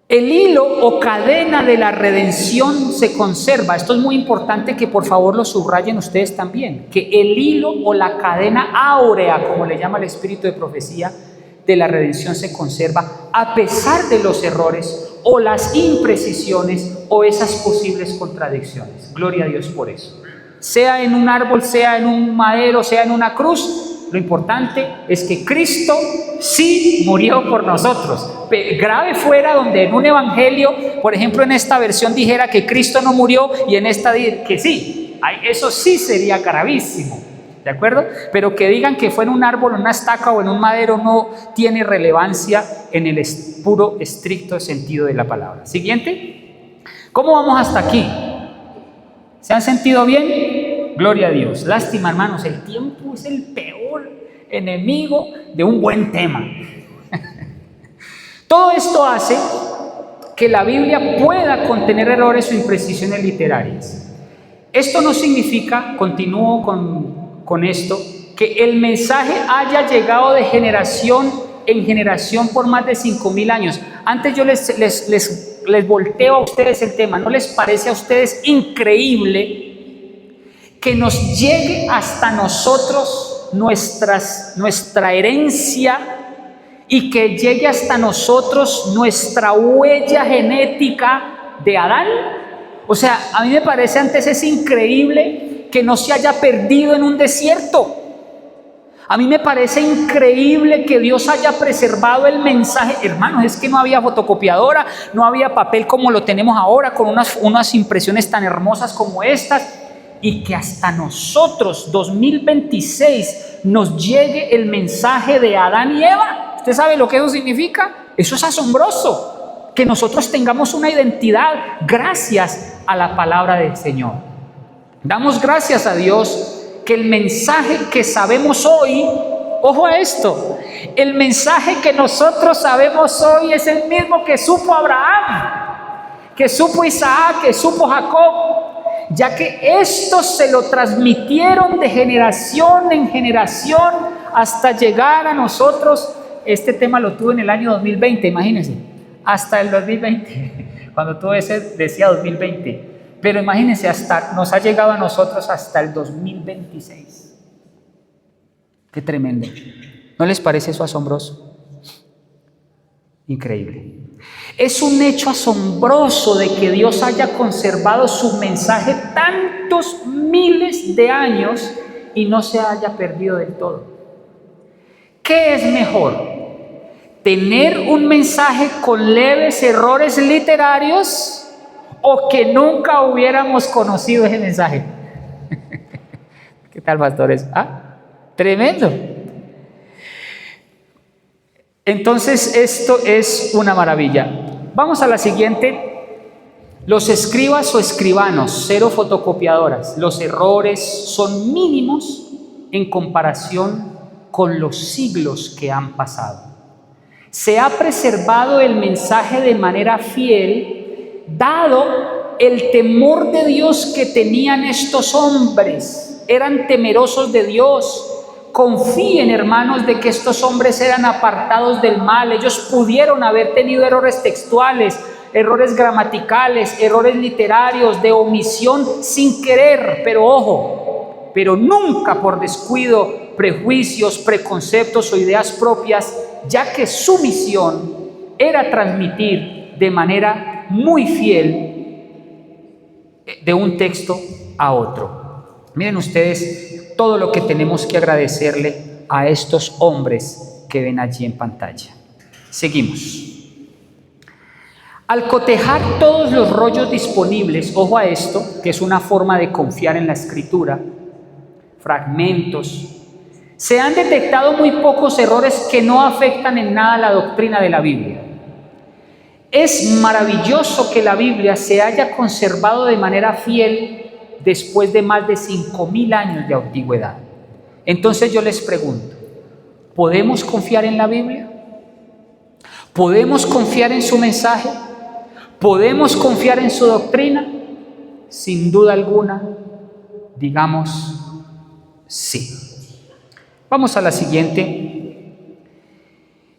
El hilo o cadena de la redención se conserva. Esto es muy importante que por favor lo subrayen ustedes también. Que el hilo o la cadena áurea, como le llama el espíritu de profecía, de la redención se conserva a pesar de los errores o las imprecisiones o esas posibles contradicciones. Gloria a Dios por eso. Sea en un árbol, sea en un madero, sea en una cruz, lo importante es que Cristo sí murió por nosotros. Grave fuera donde en un evangelio, por ejemplo en esta versión dijera que Cristo no murió y en esta que sí. Eso sí sería gravísimo, ¿de acuerdo? Pero que digan que fue en un árbol, en una estaca o en un madero no tiene relevancia en el puro, estricto sentido de la palabra. Siguiente. ¿Cómo vamos hasta aquí? ¿Se han sentido bien? Gloria a Dios. Lástima, hermanos, el tiempo es el peor enemigo de un buen tema. Todo esto hace que la Biblia pueda contener errores o imprecisiones literarias. Esto no significa, continúo con esto, que el mensaje haya llegado de generación en generación por más de 5.000 años. Antes yo les volteo a ustedes el tema. ¿No les parece a ustedes increíble que nos llegue hasta nosotros nuestra herencia y que llegue hasta nosotros nuestra huella genética de Adán? O sea, a mí me parece antes es increíble que no se haya perdido en un desierto. A mí me parece increíble que Dios haya preservado el mensaje. Hermanos, es que no había fotocopiadora, no había papel como lo tenemos ahora, con unas impresiones tan hermosas como estas, y que hasta nosotros, 2026, nos llegue el mensaje de Adán y Eva. ¿Usted sabe lo que eso significa? Eso es asombroso, que nosotros tengamos una identidad gracias a la palabra del Señor. Damos gracias a Dios que el mensaje que sabemos hoy, ojo a esto, el mensaje que nosotros sabemos hoy es el mismo que supo Abraham, que supo Isaac, que supo Jacob, ya que estos se lo transmitieron de generación en generación hasta llegar a nosotros. Este tema lo tuve en el año 2020, imagínense, hasta el 2020, cuando tuve ese decía 2020. Pero imagínense, nos ha llegado a nosotros hasta el 2026. Qué tremendo. ¿No les parece eso asombroso? Increíble. Es un hecho asombroso de que Dios haya conservado su mensaje tan tantos miles de años y no se haya perdido del todo. ¿Qué es mejor? ¿Tener un mensaje con leves errores literarios o que nunca hubiéramos conocido ese mensaje? ¿Qué tal, pastores? Tremendo. Entonces, esto es una maravilla. Vamos a la siguiente. Los escribas o escribanos, 0 fotocopiadoras. Los errores son mínimos en comparación con los siglos que han pasado. Se ha preservado el mensaje de manera fiel, dado el temor de Dios que tenían estos hombres. Eran temerosos de Dios. Confíen, hermanos, de que estos hombres eran apartados del mal. Ellos pudieron haber tenido errores textuales, errores gramaticales, errores literarios, de omisión sin querer, pero ojo, pero nunca por descuido, prejuicios, preconceptos o ideas propias, ya que su misión era transmitir de manera muy fiel de un texto a otro. Miren ustedes todo lo que tenemos que agradecerle a estos hombres que ven allí en pantalla. Seguimos. Al cotejar todos los rollos disponibles, ojo a esto, que es una forma de confiar en la escritura, fragmentos, se han detectado muy pocos errores que no afectan en nada la doctrina de la Biblia. Es maravilloso que la Biblia se haya conservado de manera fiel después de más de 5,000 años de antigüedad. Entonces yo les pregunto, ¿podemos confiar en la Biblia? ¿Podemos confiar en su mensaje? ¿Podemos confiar en su doctrina? Sin duda alguna, digamos sí. Vamos a la siguiente.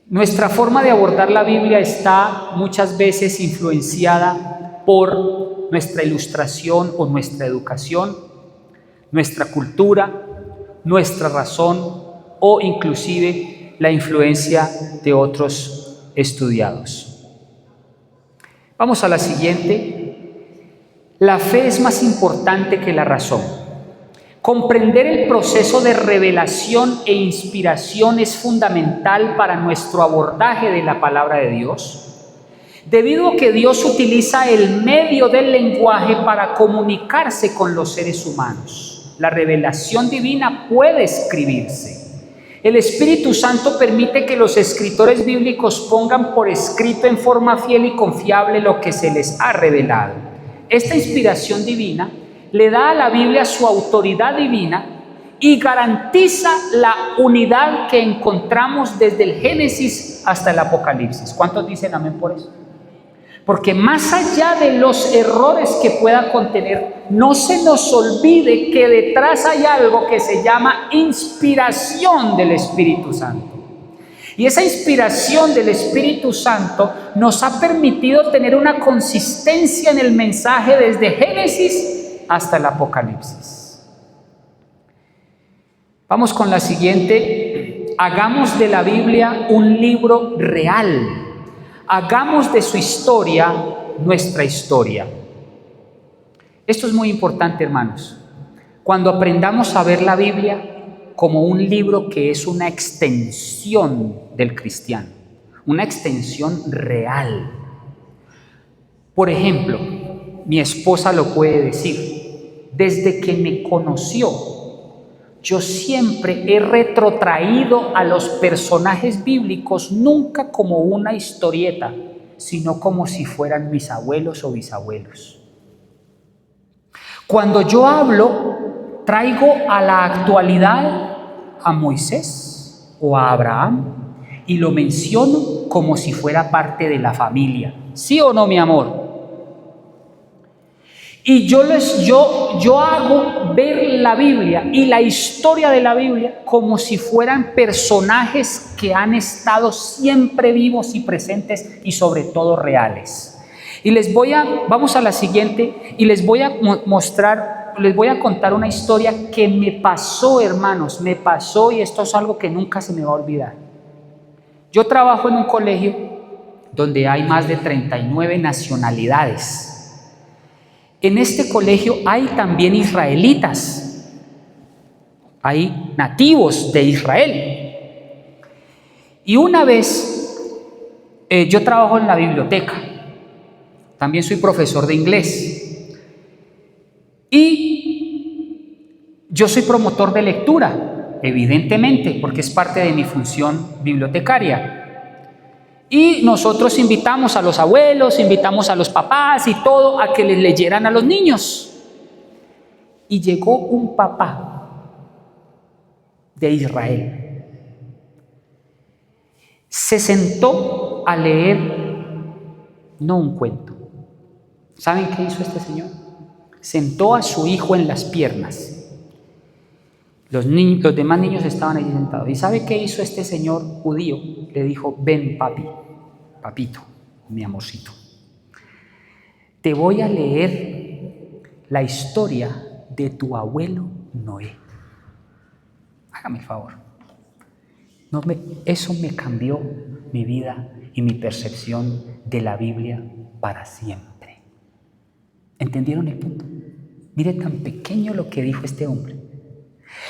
Nuestra forma de abordar la Biblia está muchas veces influenciada por nuestra ilustración o nuestra educación, nuestra cultura, nuestra razón o inclusive la influencia de otros estudiados. Vamos a la siguiente. La fe es más importante que la razón. Comprender el proceso de revelación e inspiración es fundamental para nuestro abordaje de la palabra de Dios, debido a que Dios utiliza el medio del lenguaje para comunicarse con los seres humanos. La revelación divina puede escribirse. El Espíritu Santo permite que los escritores bíblicos pongan por escrito en forma fiel y confiable lo que se les ha revelado. Esta inspiración divina le da a la Biblia su autoridad divina y garantiza la unidad que encontramos desde el Génesis hasta el Apocalipsis. ¿Cuántos dicen amén por eso? Porque más allá de los errores que pueda contener, no se nos olvide que detrás hay algo que se llama inspiración del Espíritu Santo. Y esa inspiración del Espíritu Santo nos ha permitido tener una consistencia en el mensaje desde Génesis hasta el Apocalipsis. Vamos con la siguiente. Hagamos de la Biblia un libro real. Hagamos de su historia nuestra historia. Esto es muy importante, hermanos. Cuando aprendamos a ver la Biblia como un libro que es una extensión del cristiano, una extensión real. Por ejemplo, mi esposa lo puede decir, desde que me conoció, yo siempre he retrotraído a los personajes bíblicos nunca como una historieta, sino como si fueran mis abuelos o bisabuelos. Cuando yo hablo, traigo a la actualidad a Moisés o a Abraham y lo menciono como si fuera parte de la familia. ¿Sí o no, mi amor? Y yo hago ver la Biblia y la historia de la Biblia como si fueran personajes que han estado siempre vivos y presentes y sobre todo reales. Y vamos a la siguiente y les voy a contar una historia que me pasó, hermanos, me pasó y esto es algo que nunca se me va a olvidar. Yo trabajo en un colegio donde hay más de 39 nacionalidades. En este colegio hay también israelitas, hay nativos de Israel. Y una vez, yo trabajo en la biblioteca, también soy profesor de inglés, y yo soy promotor de lectura, evidentemente, porque es parte de mi función bibliotecaria. Y nosotros invitamos a los abuelos, invitamos a los papás y todo a que les leyeran a los niños. Y llegó un papá de Israel. Se sentó a leer, no un cuento. ¿Saben qué hizo este señor? Sentó a su hijo en las piernas. Los demás niños estaban allí sentados. ¿Y sabe qué hizo este señor judío? Le dijo: ven, papi, papito, mi amorcito. Te voy a leer la historia de tu abuelo Noé. Hágame el favor. Eso me cambió mi vida y mi percepción de la Biblia para siempre. ¿Entendieron el punto? Mire tan pequeño lo que dijo este hombre.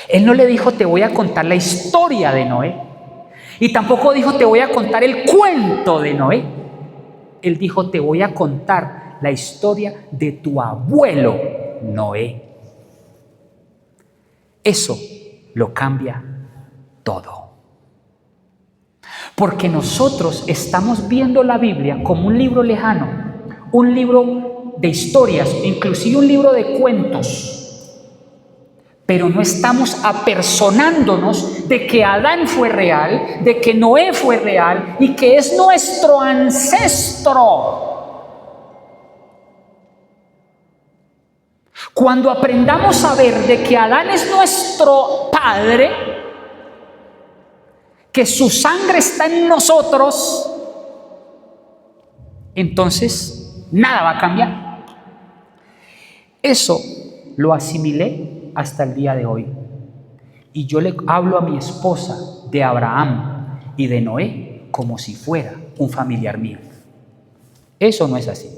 Él no le dijo: te voy a contar la historia de Noé. Y tampoco dijo: te voy a contar el cuento de Noé. Él dijo: te voy a contar la historia de tu abuelo Noé. Eso lo cambia todo. Porque nosotros estamos viendo la Biblia como un libro lejano, un libro de historias, inclusive un libro de cuentos. Pero no estamos apersonándonos de que Adán fue real, de que Noé fue real y que es nuestro ancestro. Cuando aprendamos a ver de que Adán es nuestro padre, que su sangre está en nosotros, entonces nada va a cambiar. Eso lo asimilé hasta el día de hoy. Y yo le hablo a mi esposa de Abraham y de Noé como si fuera un familiar mío. Eso no es así.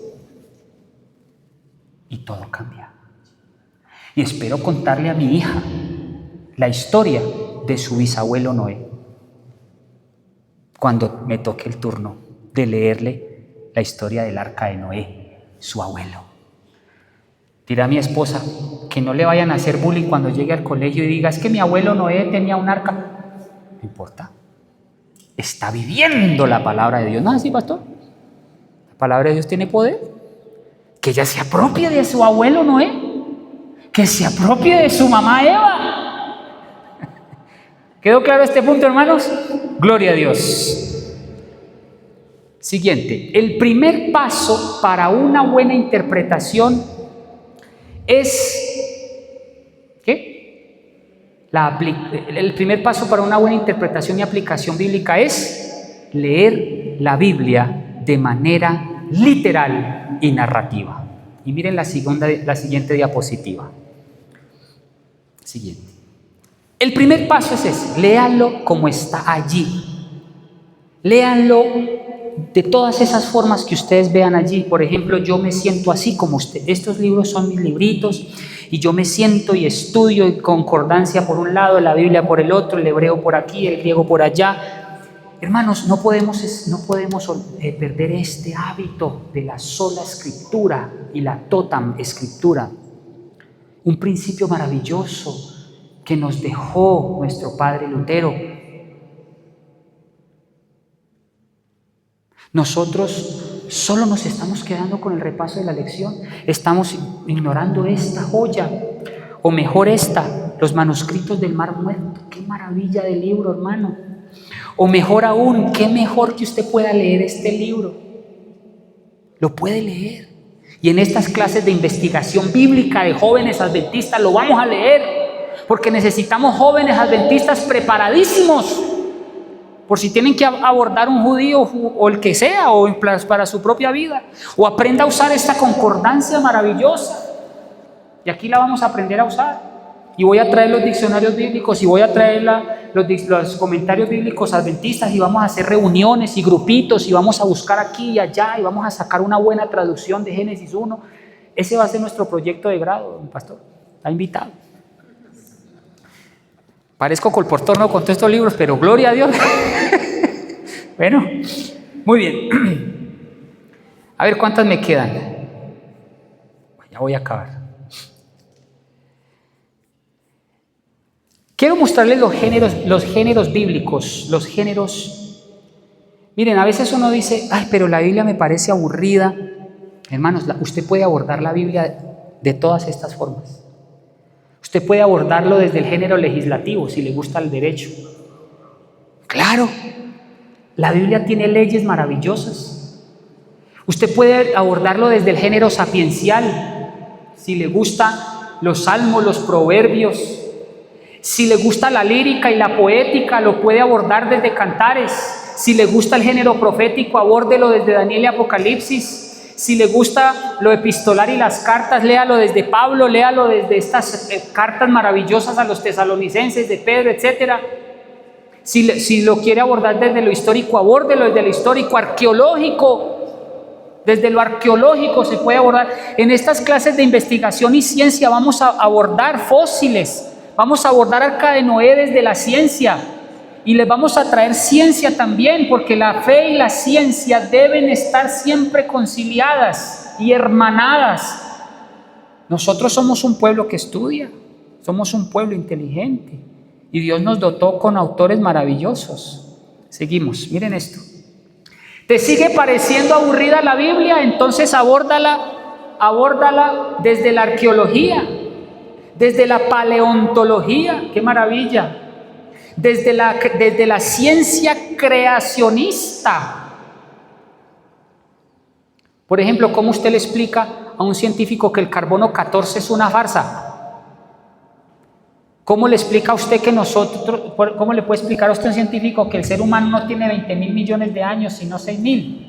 Y todo cambia. Y espero contarle a mi hija la historia de su bisabuelo Noé cuando me toque el turno de leerle la historia del arca de Noé, su abuelo. Dirá mi esposa que no le vayan a hacer bullying cuando llegue al colegio y diga: es que mi abuelo Noé tenía un arca. No importa. Está viviendo la palabra de Dios. ¿No es así, pastor? La palabra de Dios tiene poder. Que ella se apropie de su abuelo Noé. Que se apropie de su mamá Eva. ¿Quedó claro este punto, hermanos? Gloria a Dios. Siguiente. El primer paso para una buena interpretación es, ¿qué? El primer paso para una buena interpretación y aplicación bíblica es leer la Biblia de manera literal y narrativa. Y miren la siguiente diapositiva. Siguiente. El primer paso es ese: léanlo como está allí. Léanlo de todas esas formas que ustedes vean allí. Por ejemplo, yo me siento así como usted. Estos libros son mis libritos y yo me siento y estudio en concordancia por un lado, la Biblia por el otro, el hebreo por aquí, el griego por allá. Hermanos, no podemos perder este hábito de la sola escritura y la totam escritura. Un principio maravilloso que nos dejó nuestro padre Lutero. Nosotros solo nos estamos quedando con el repaso de la lección. Estamos ignorando esta joya, o mejor los manuscritos del Mar Muerto. ¡Qué maravilla de libro, hermano! O mejor aún, qué mejor que usted pueda leer este libro. Lo puede leer. Y en estas clases de investigación bíblica de jóvenes adventistas lo vamos a leer, porque necesitamos jóvenes adventistas preparadísimos por si tienen que abordar un judío o el que sea, o para su propia vida, o aprenda a usar esta concordancia maravillosa. Y aquí la vamos a aprender a usar. Y voy a traer los diccionarios bíblicos y voy a traer los comentarios bíblicos adventistas, y vamos a hacer reuniones y grupitos y vamos a buscar aquí y allá y vamos a sacar una buena traducción de Génesis 1. Ese va a ser nuestro proyecto de grado, pastor. Está invitado. Parezco colportor, no con todos estos libros, pero gloria a Dios. Bueno, muy bien. A ver, ¿cuántas me quedan? Ya voy a acabar. Quiero mostrarles los géneros bíblicos, los géneros. Miren, a veces uno dice, ay, pero la Biblia me parece aburrida. Hermanos, usted puede abordar la Biblia de todas estas formas. Usted puede abordarlo desde el género legislativo, si le gusta el derecho. Claro, la Biblia tiene leyes maravillosas. Usted puede abordarlo desde el género sapiencial, si le gustan los salmos, los proverbios. Si le gusta la lírica y la poética, lo puede abordar desde Cantares. Si le gusta el género profético, abórdelo desde Daniel y Apocalipsis. Si le gusta lo epistolar y las cartas, léalo desde Pablo, léalo desde estas cartas maravillosas a los tesalonicenses de Pedro, etc. Si lo quiere abordar desde lo histórico, abórdelo desde lo histórico, arqueológico. Desde lo arqueológico se puede abordar. En estas clases de investigación y ciencia vamos a abordar fósiles. Vamos a abordar Arca de Noé desde la ciencia y les vamos a traer ciencia también, porque la fe y la ciencia deben estar siempre conciliadas y hermanadas. Nosotros somos un pueblo que estudia, somos un pueblo inteligente y Dios nos dotó con autores maravillosos. Seguimos, miren esto. ¿Te sigue pareciendo aburrida la Biblia? Entonces abórdala desde la arqueología. Desde la paleontología, qué maravilla, desde la ciencia creacionista. Por ejemplo, ¿cómo usted le explica a un científico que el carbono 14 es una farsa? ¿Cómo le explica a usted cómo le puede explicar a usted a un científico que el ser humano no tiene 20.000 millones de años, sino 6.000?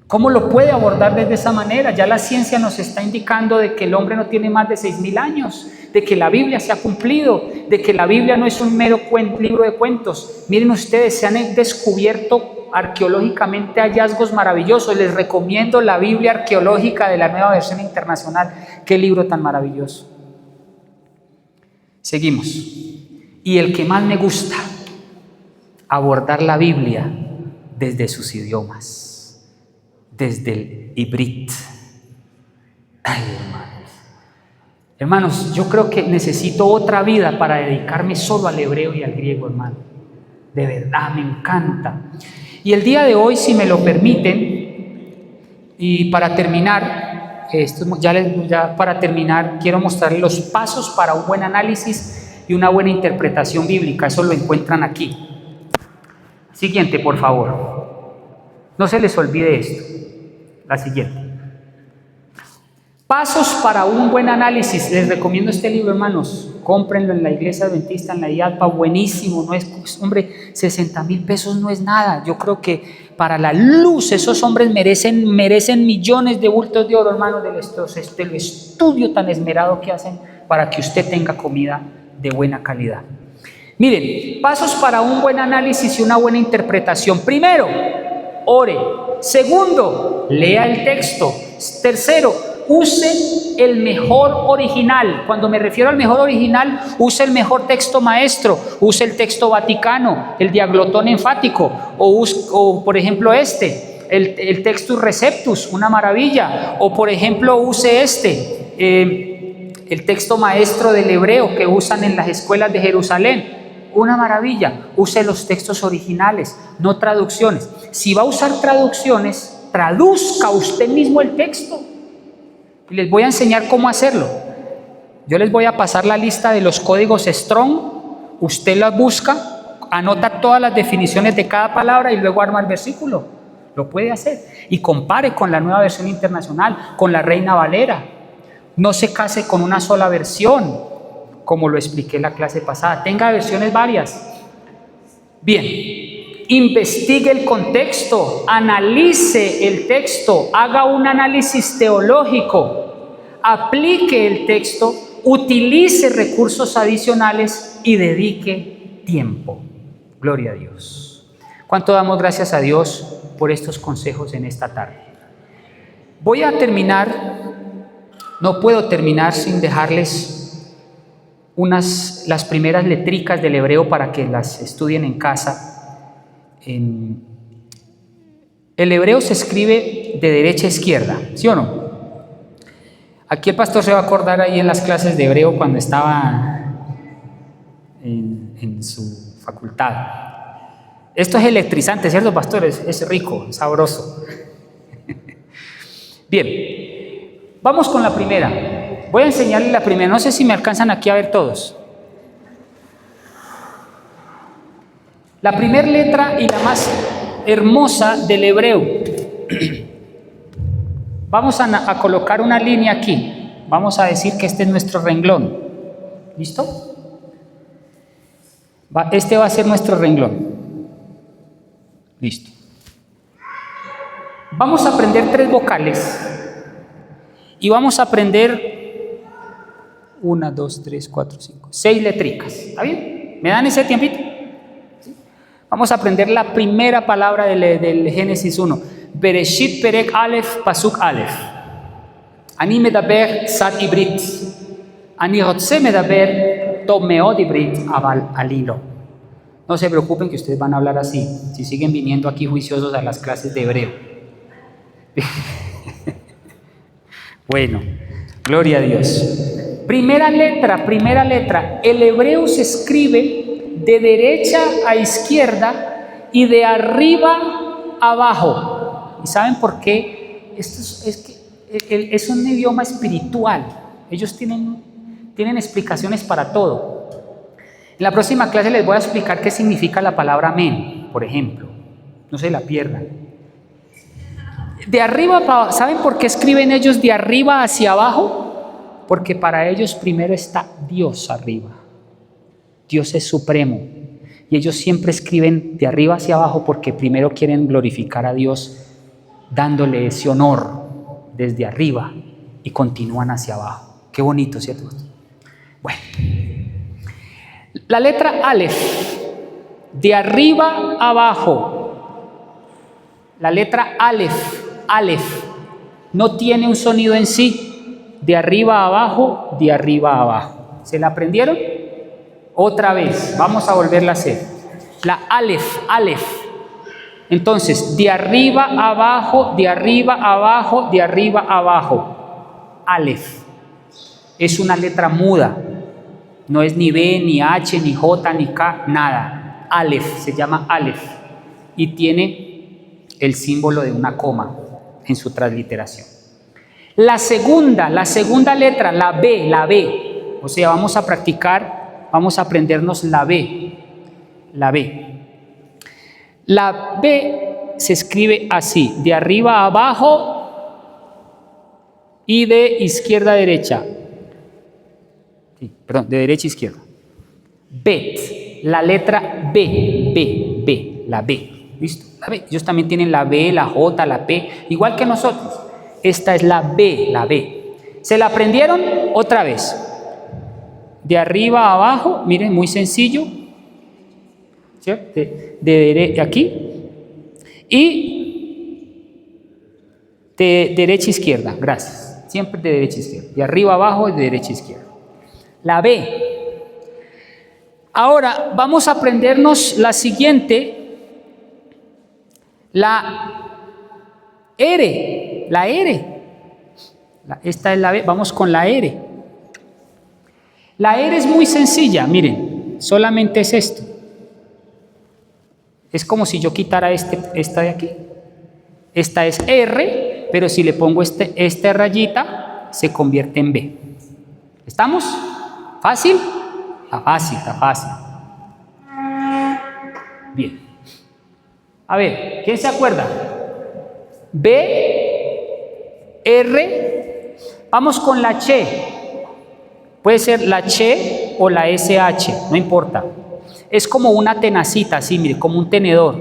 ¿Cómo lo puede abordar desde esa manera? Ya la ciencia nos está indicando de que el hombre no tiene más de 6.000 años, de que la Biblia se ha cumplido, de que la Biblia no es un mero libro de cuentos. Miren ustedes, se han descubierto arqueológicamente hallazgos maravillosos. Les recomiendo la Biblia arqueológica de la Nueva Versión Internacional. Qué libro tan maravilloso. Seguimos. Y el que más me gusta, abordar la Biblia desde sus idiomas. Desde el hibrit. Ay, hermanos, yo creo que necesito otra vida para dedicarme solo al hebreo y al griego, hermano. De verdad, me encanta. Y el día de hoy, si me lo permiten, y para terminar, para terminar, quiero mostrarles los pasos para un buen análisis y una buena interpretación bíblica. Eso lo encuentran aquí. Siguiente, por favor. No se les olvide esto. La siguiente. Pasos para un buen análisis. Les recomiendo este libro, hermanos. Cómprenlo en la Iglesia Adventista, en la IADPA. Buenísimo. No es, hombre, 60,000 pesos no es nada. Yo creo que para la luz esos hombres merecen millones de bultos de oro, hermanos, del estudio tan esmerado que hacen para que usted tenga comida de buena calidad. Miren, pasos para un buen análisis y una buena interpretación. Primero, ore. Segundo, lea el texto. Tercero, use el mejor original. Cuando me refiero al mejor original, use el mejor texto maestro, use el texto vaticano, el diaglotón enfático, o por ejemplo el Textus Receptus, una maravilla, o por ejemplo use el texto maestro del hebreo que usan en las escuelas de Jerusalén. Una maravilla. Use los textos originales, no traducciones. Si va a usar traducciones, traduzca usted mismo el texto. Y les voy a enseñar cómo hacerlo. Yo les voy a pasar la lista de los códigos Strong. Usted las busca, anota todas las definiciones de cada palabra y luego arma el versículo. Lo puede hacer. Y compare con la Nueva Versión Internacional, con la Reina Valera. No se case con una sola versión, como lo expliqué en la clase pasada. Tenga versiones varias. Bien, investigue el contexto, analice el texto, haga un análisis teológico, aplique el texto, utilice recursos adicionales y dedique tiempo. Gloria a Dios. ¿Cuánto damos gracias a Dios por estos consejos en esta tarde? Voy a terminar No puedo terminar sin dejarles las primeras letricas del hebreo para que las estudien en casa. El hebreo se escribe de derecha a izquierda, ¿sí o no? Aquí el pastor se va a acordar ahí en las clases de hebreo cuando estaba en su facultad. Esto es electrizante, ¿cierto, pastor? Es rico, es sabroso. Bien, vamos con la primera. Voy a enseñarles la primera. No sé si me alcanzan aquí a ver todos. La primera letra y la más hermosa del hebreo. Vamos a colocar una línea aquí. Vamos a decir que este es nuestro renglón. ¿Listo? Este va a ser nuestro renglón. Listo. Vamos a aprender 3 vocales. Y vamos a aprender 1, 2, 3, 4, 5, 6 letricas. ¿Está bien? ¿Me dan ese tiempito? ¿Sí? Vamos a aprender la primera palabra del Génesis 1. Bereshit Perek Aleph Pasuk Aleph. Ani medaber Sat Ibrit. Ani Rotze medaber Tov Meod Ibrit Aval Alilo. No se preocupen que ustedes van a hablar así, si siguen viniendo aquí juiciosos a las clases de hebreo. Bueno, gloria a Dios. Primera letra. El hebreo se escribe de derecha a izquierda y de arriba a abajo. ¿Y saben por qué? Esto es un idioma espiritual. Ellos tienen explicaciones para todo. En la próxima clase les voy a explicar qué significa la palabra amén, por ejemplo. No se la pierdan. De arriba para abajo. ¿Saben por qué escriben ellos de arriba hacia abajo? Porque para ellos primero está Dios arriba. Dios es supremo. Y ellos siempre escriben de arriba hacia abajo porque primero quieren glorificar a Dios dándole ese honor desde arriba y continúan hacia abajo. Qué bonito, ¿cierto? Bueno. La letra Aleph, de arriba a abajo. La letra Aleph, no tiene un sonido en sí. De arriba a abajo, de arriba a abajo. ¿Se la aprendieron? Otra vez, vamos a volverla a hacer. La Aleph. Entonces, de arriba a abajo, de arriba a abajo, de arriba a abajo. Aleph. Es una letra muda. No es ni B, ni H, ni J, ni K, nada. Aleph, se llama Aleph. Y tiene el símbolo de una coma en su transliteración. La segunda letra, la B. O sea, vamos a practicar, vamos a aprendernos la B. La B se escribe así, de arriba a abajo y de izquierda a derecha. De derecha a izquierda. Bet, la letra B, la B. ¿Listo? La B. Ellos también tienen la B, la J, la P, igual que nosotros. Esta es la B. ¿Se la aprendieron? Otra vez. De arriba a abajo, miren, muy sencillo. ¿Cierto? De aquí. Y de derecha a izquierda, gracias. Siempre de derecha a izquierda. De arriba a abajo y de derecha a izquierda. La B. Ahora vamos a aprendernos la siguiente, la R. Esta es la B, vamos con la R. La R es muy sencilla, miren, solamente es esto. Es como si yo quitara esta de aquí. Esta es R, pero si le pongo esta rayita, se convierte en B. ¿Estamos? ¿Fácil? Está fácil. Bien. A ver, ¿quién se acuerda? B, R, vamos con la Che. Puede ser la Che o la SH, no importa. Es como una tenacita, así, mire, como un tenedor.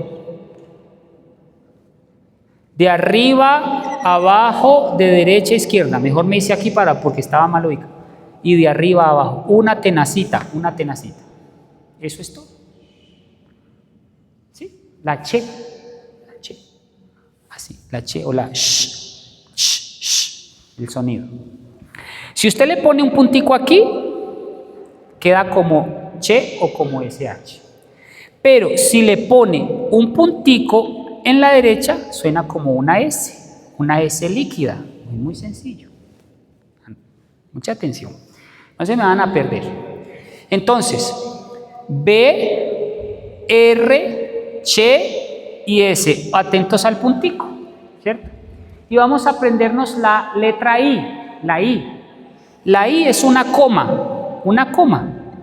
De arriba, abajo, de derecha a izquierda. Mejor me hice aquí porque estaba mal ubicado. Y de arriba a abajo, una tenacita. Eso es todo. ¿Sí? La Che. Así, la Che o la sh, el sonido. Si usted le pone un puntico aquí, queda como che o como SH. Pero si le pone un puntico en la derecha, suena como una S líquida. Muy sencillo. Mucha atención. No se me van a perder. Entonces, B, R, che y S. Atentos al puntico, ¿cierto? Y vamos a aprendernos la letra I, la I. La I es una coma, una coma,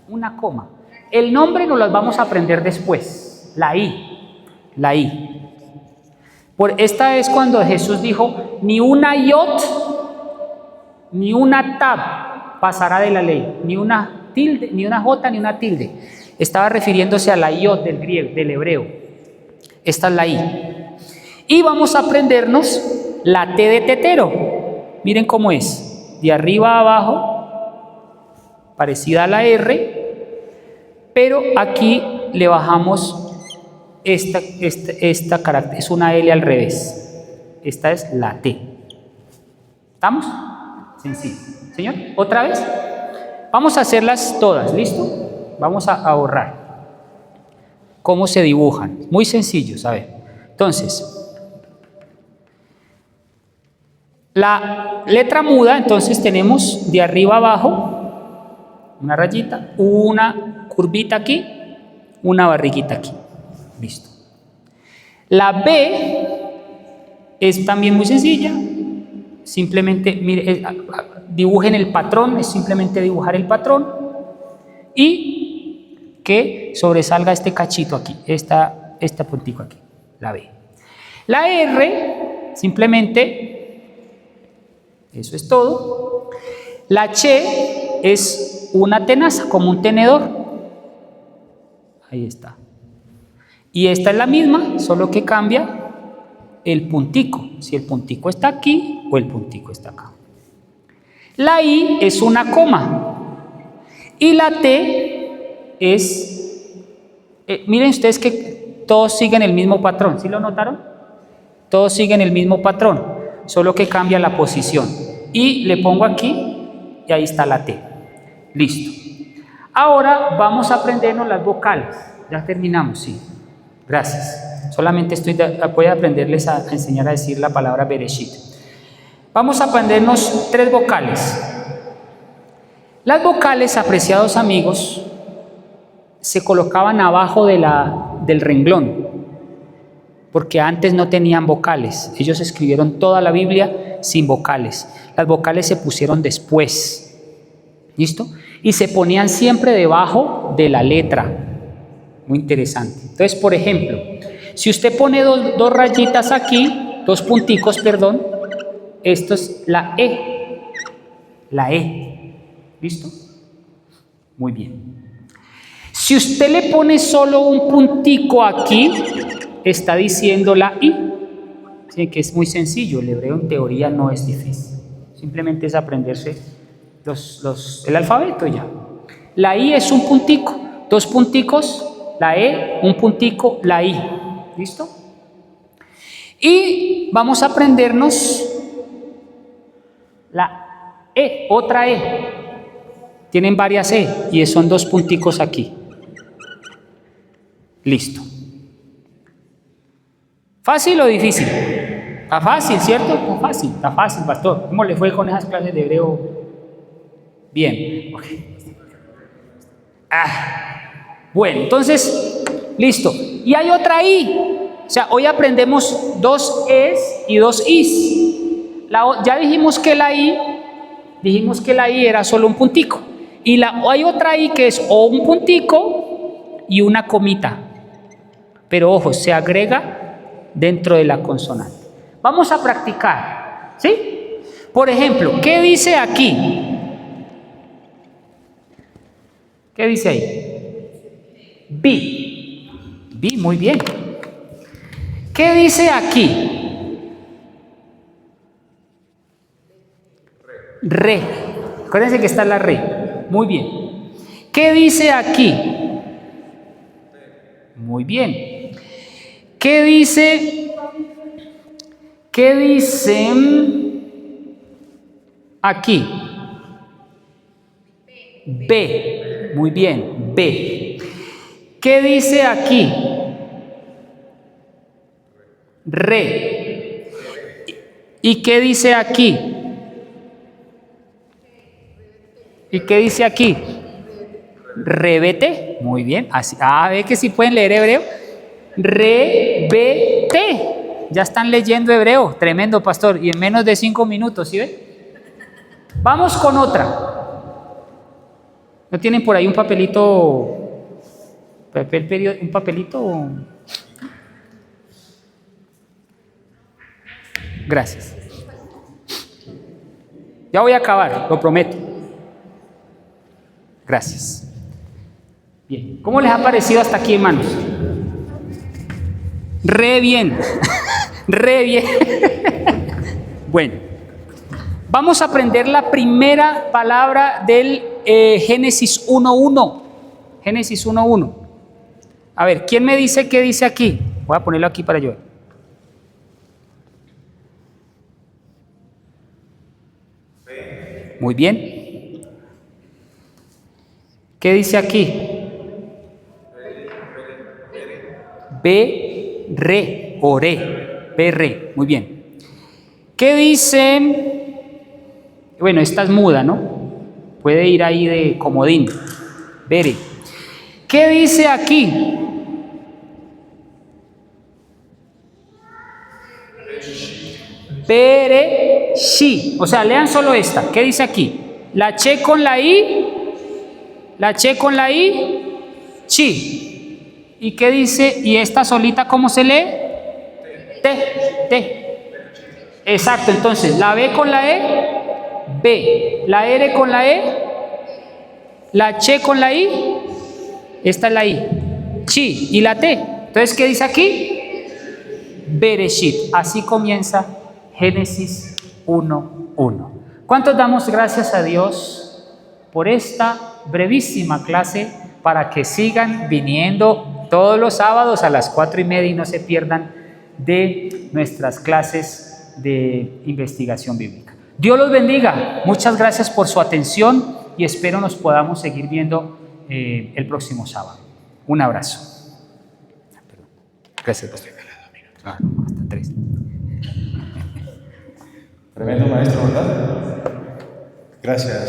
una coma. El nombre nos lo vamos a aprender después, la I, la I. Por esta es cuando Jesús dijo, ni una yot, ni una tab pasará de la ley, ni una tilde, ni una jota, ni una tilde. Estaba refiriéndose a la yot del griego, del hebreo. Esta es la I. Y vamos a aprendernos la T de tetero. Miren cómo es. De arriba a abajo, parecida a la R, pero aquí le bajamos esta carácter, es una L al revés. Esta es la T. ¿Estamos? Sencillo. ¿Señor? ¿Otra vez? Vamos a hacerlas todas, ¿listo? Vamos a ahorrar. ¿Cómo se dibujan? Muy sencillo, ¿sabe? Entonces, la letra muda, entonces tenemos de arriba abajo, una rayita, una curvita aquí, una barriguita aquí. Listo. La B es también muy sencilla. Simplemente, mire, dibujen el patrón, es simplemente dibujar el patrón y que sobresalga este cachito aquí, este puntico aquí, la B. La R, simplemente, eso es todo. La che es una tenaza, como un tenedor. Ahí está. Y esta es la misma, solo que cambia el puntico, si el puntico está aquí o el puntico está acá. La I es una coma y la T es, miren ustedes que todos siguen el mismo patrón, ¿sí lo notaron? Todos siguen el mismo patrón, solo que cambia la posición. Y le pongo aquí y ahí está la T. Listo. Ahora vamos a aprendernos las vocales. Ya terminamos, sí. Gracias. Solamente voy a aprenderles a enseñar a decir la palabra Bereshit. Vamos a aprendernos 3 vocales. Las vocales, apreciados amigos, se colocaban abajo del renglón, porque antes no tenían vocales. Ellos escribieron toda la Biblia sin vocales. Las vocales se pusieron después. ¿Listo? Y se ponían siempre debajo de la letra. Muy interesante. Entonces, por ejemplo, si usted pone dos rayitas aquí, 2 punticos, perdón, esto es la E. La E. ¿Listo? Muy bien. Si usted le pone solo un puntico aquí, está diciendo la I. Sí, que es muy sencillo. El hebreo en teoría no es difícil. Simplemente es aprenderse el alfabeto ya. La I es un puntico. 2 punticos. La E, un puntico, la I. ¿Listo? Y vamos a aprendernos la E, otra E. Tienen varias E y son 2 punticos aquí. Listo. ¿Fácil o difícil? Está fácil, ¿cierto? Está fácil, pastor. ¿Cómo le fue con esas clases de hebreo? Bien. Okay. Bueno, entonces, listo. Y hay otra I. O sea, hoy aprendemos 2 Es y 2 Is. Ya dijimos que la I era solo un puntico. Y hay otra I que es o un puntico y una comita. Pero ojo, se agrega dentro de la consonante. Vamos a practicar, ¿sí? Por ejemplo, ¿qué dice aquí? ¿Qué dice ahí? Bi. Bi, muy bien. ¿Qué dice aquí? Re. Acuérdense que está la re. Muy bien. ¿Qué dice aquí? Muy bien. ¿Qué dice? Aquí. B. Muy bien, B. ¿Qué dice aquí? Re. ¿Y qué dice aquí? ¿Y qué dice aquí? Revete. Muy bien. Así. Ve que sí pueden leer hebreo. Revete. Ya están leyendo hebreo. Tremendo, pastor. Y en menos de 5 minutos, ¿sí ven? Vamos con otra. ¿No tienen por ahí un papelito? ¿Un papelito? Gracias. Ya voy a acabar, lo prometo. Gracias. Bien. ¿Cómo les ha parecido hasta aquí, hermanos? Re bien. Re bien. Bueno. Vamos a aprender la primera palabra del Génesis 1.1. Génesis 1.1. A ver, ¿quién me dice qué dice aquí? Voy a ponerlo aquí para yo ver. Muy bien. ¿Qué dice aquí? Be, re, ore. Be, re. Muy bien. ¿Qué dice? Bueno, esta es muda, ¿no? Puede ir ahí de comodín. Bere. ¿Qué dice aquí? Bereshi. O sea, lean solo esta. ¿Qué dice aquí? La che con la i. La che con la i. Chi. ¿Y qué dice? ¿Y esta solita cómo se lee? Te. Exacto. Entonces, la B con la E. B. La R con la E. La che con la I. Esta es la I. Chi. Y la T. Entonces, ¿qué dice aquí? Bereshit. Así comienza Génesis 1.1. ¿Cuántos damos gracias a Dios por esta brevísima clase para que sigan viniendo todos los sábados a las 4:30 y no se pierdan de nuestras clases de investigación bíblica? Dios los bendiga. Muchas gracias por su atención y espero nos podamos seguir viendo el próximo sábado. Un abrazo. Gracias, pastor. Hasta 3. Tremendo maestro, ¿verdad? Gracias.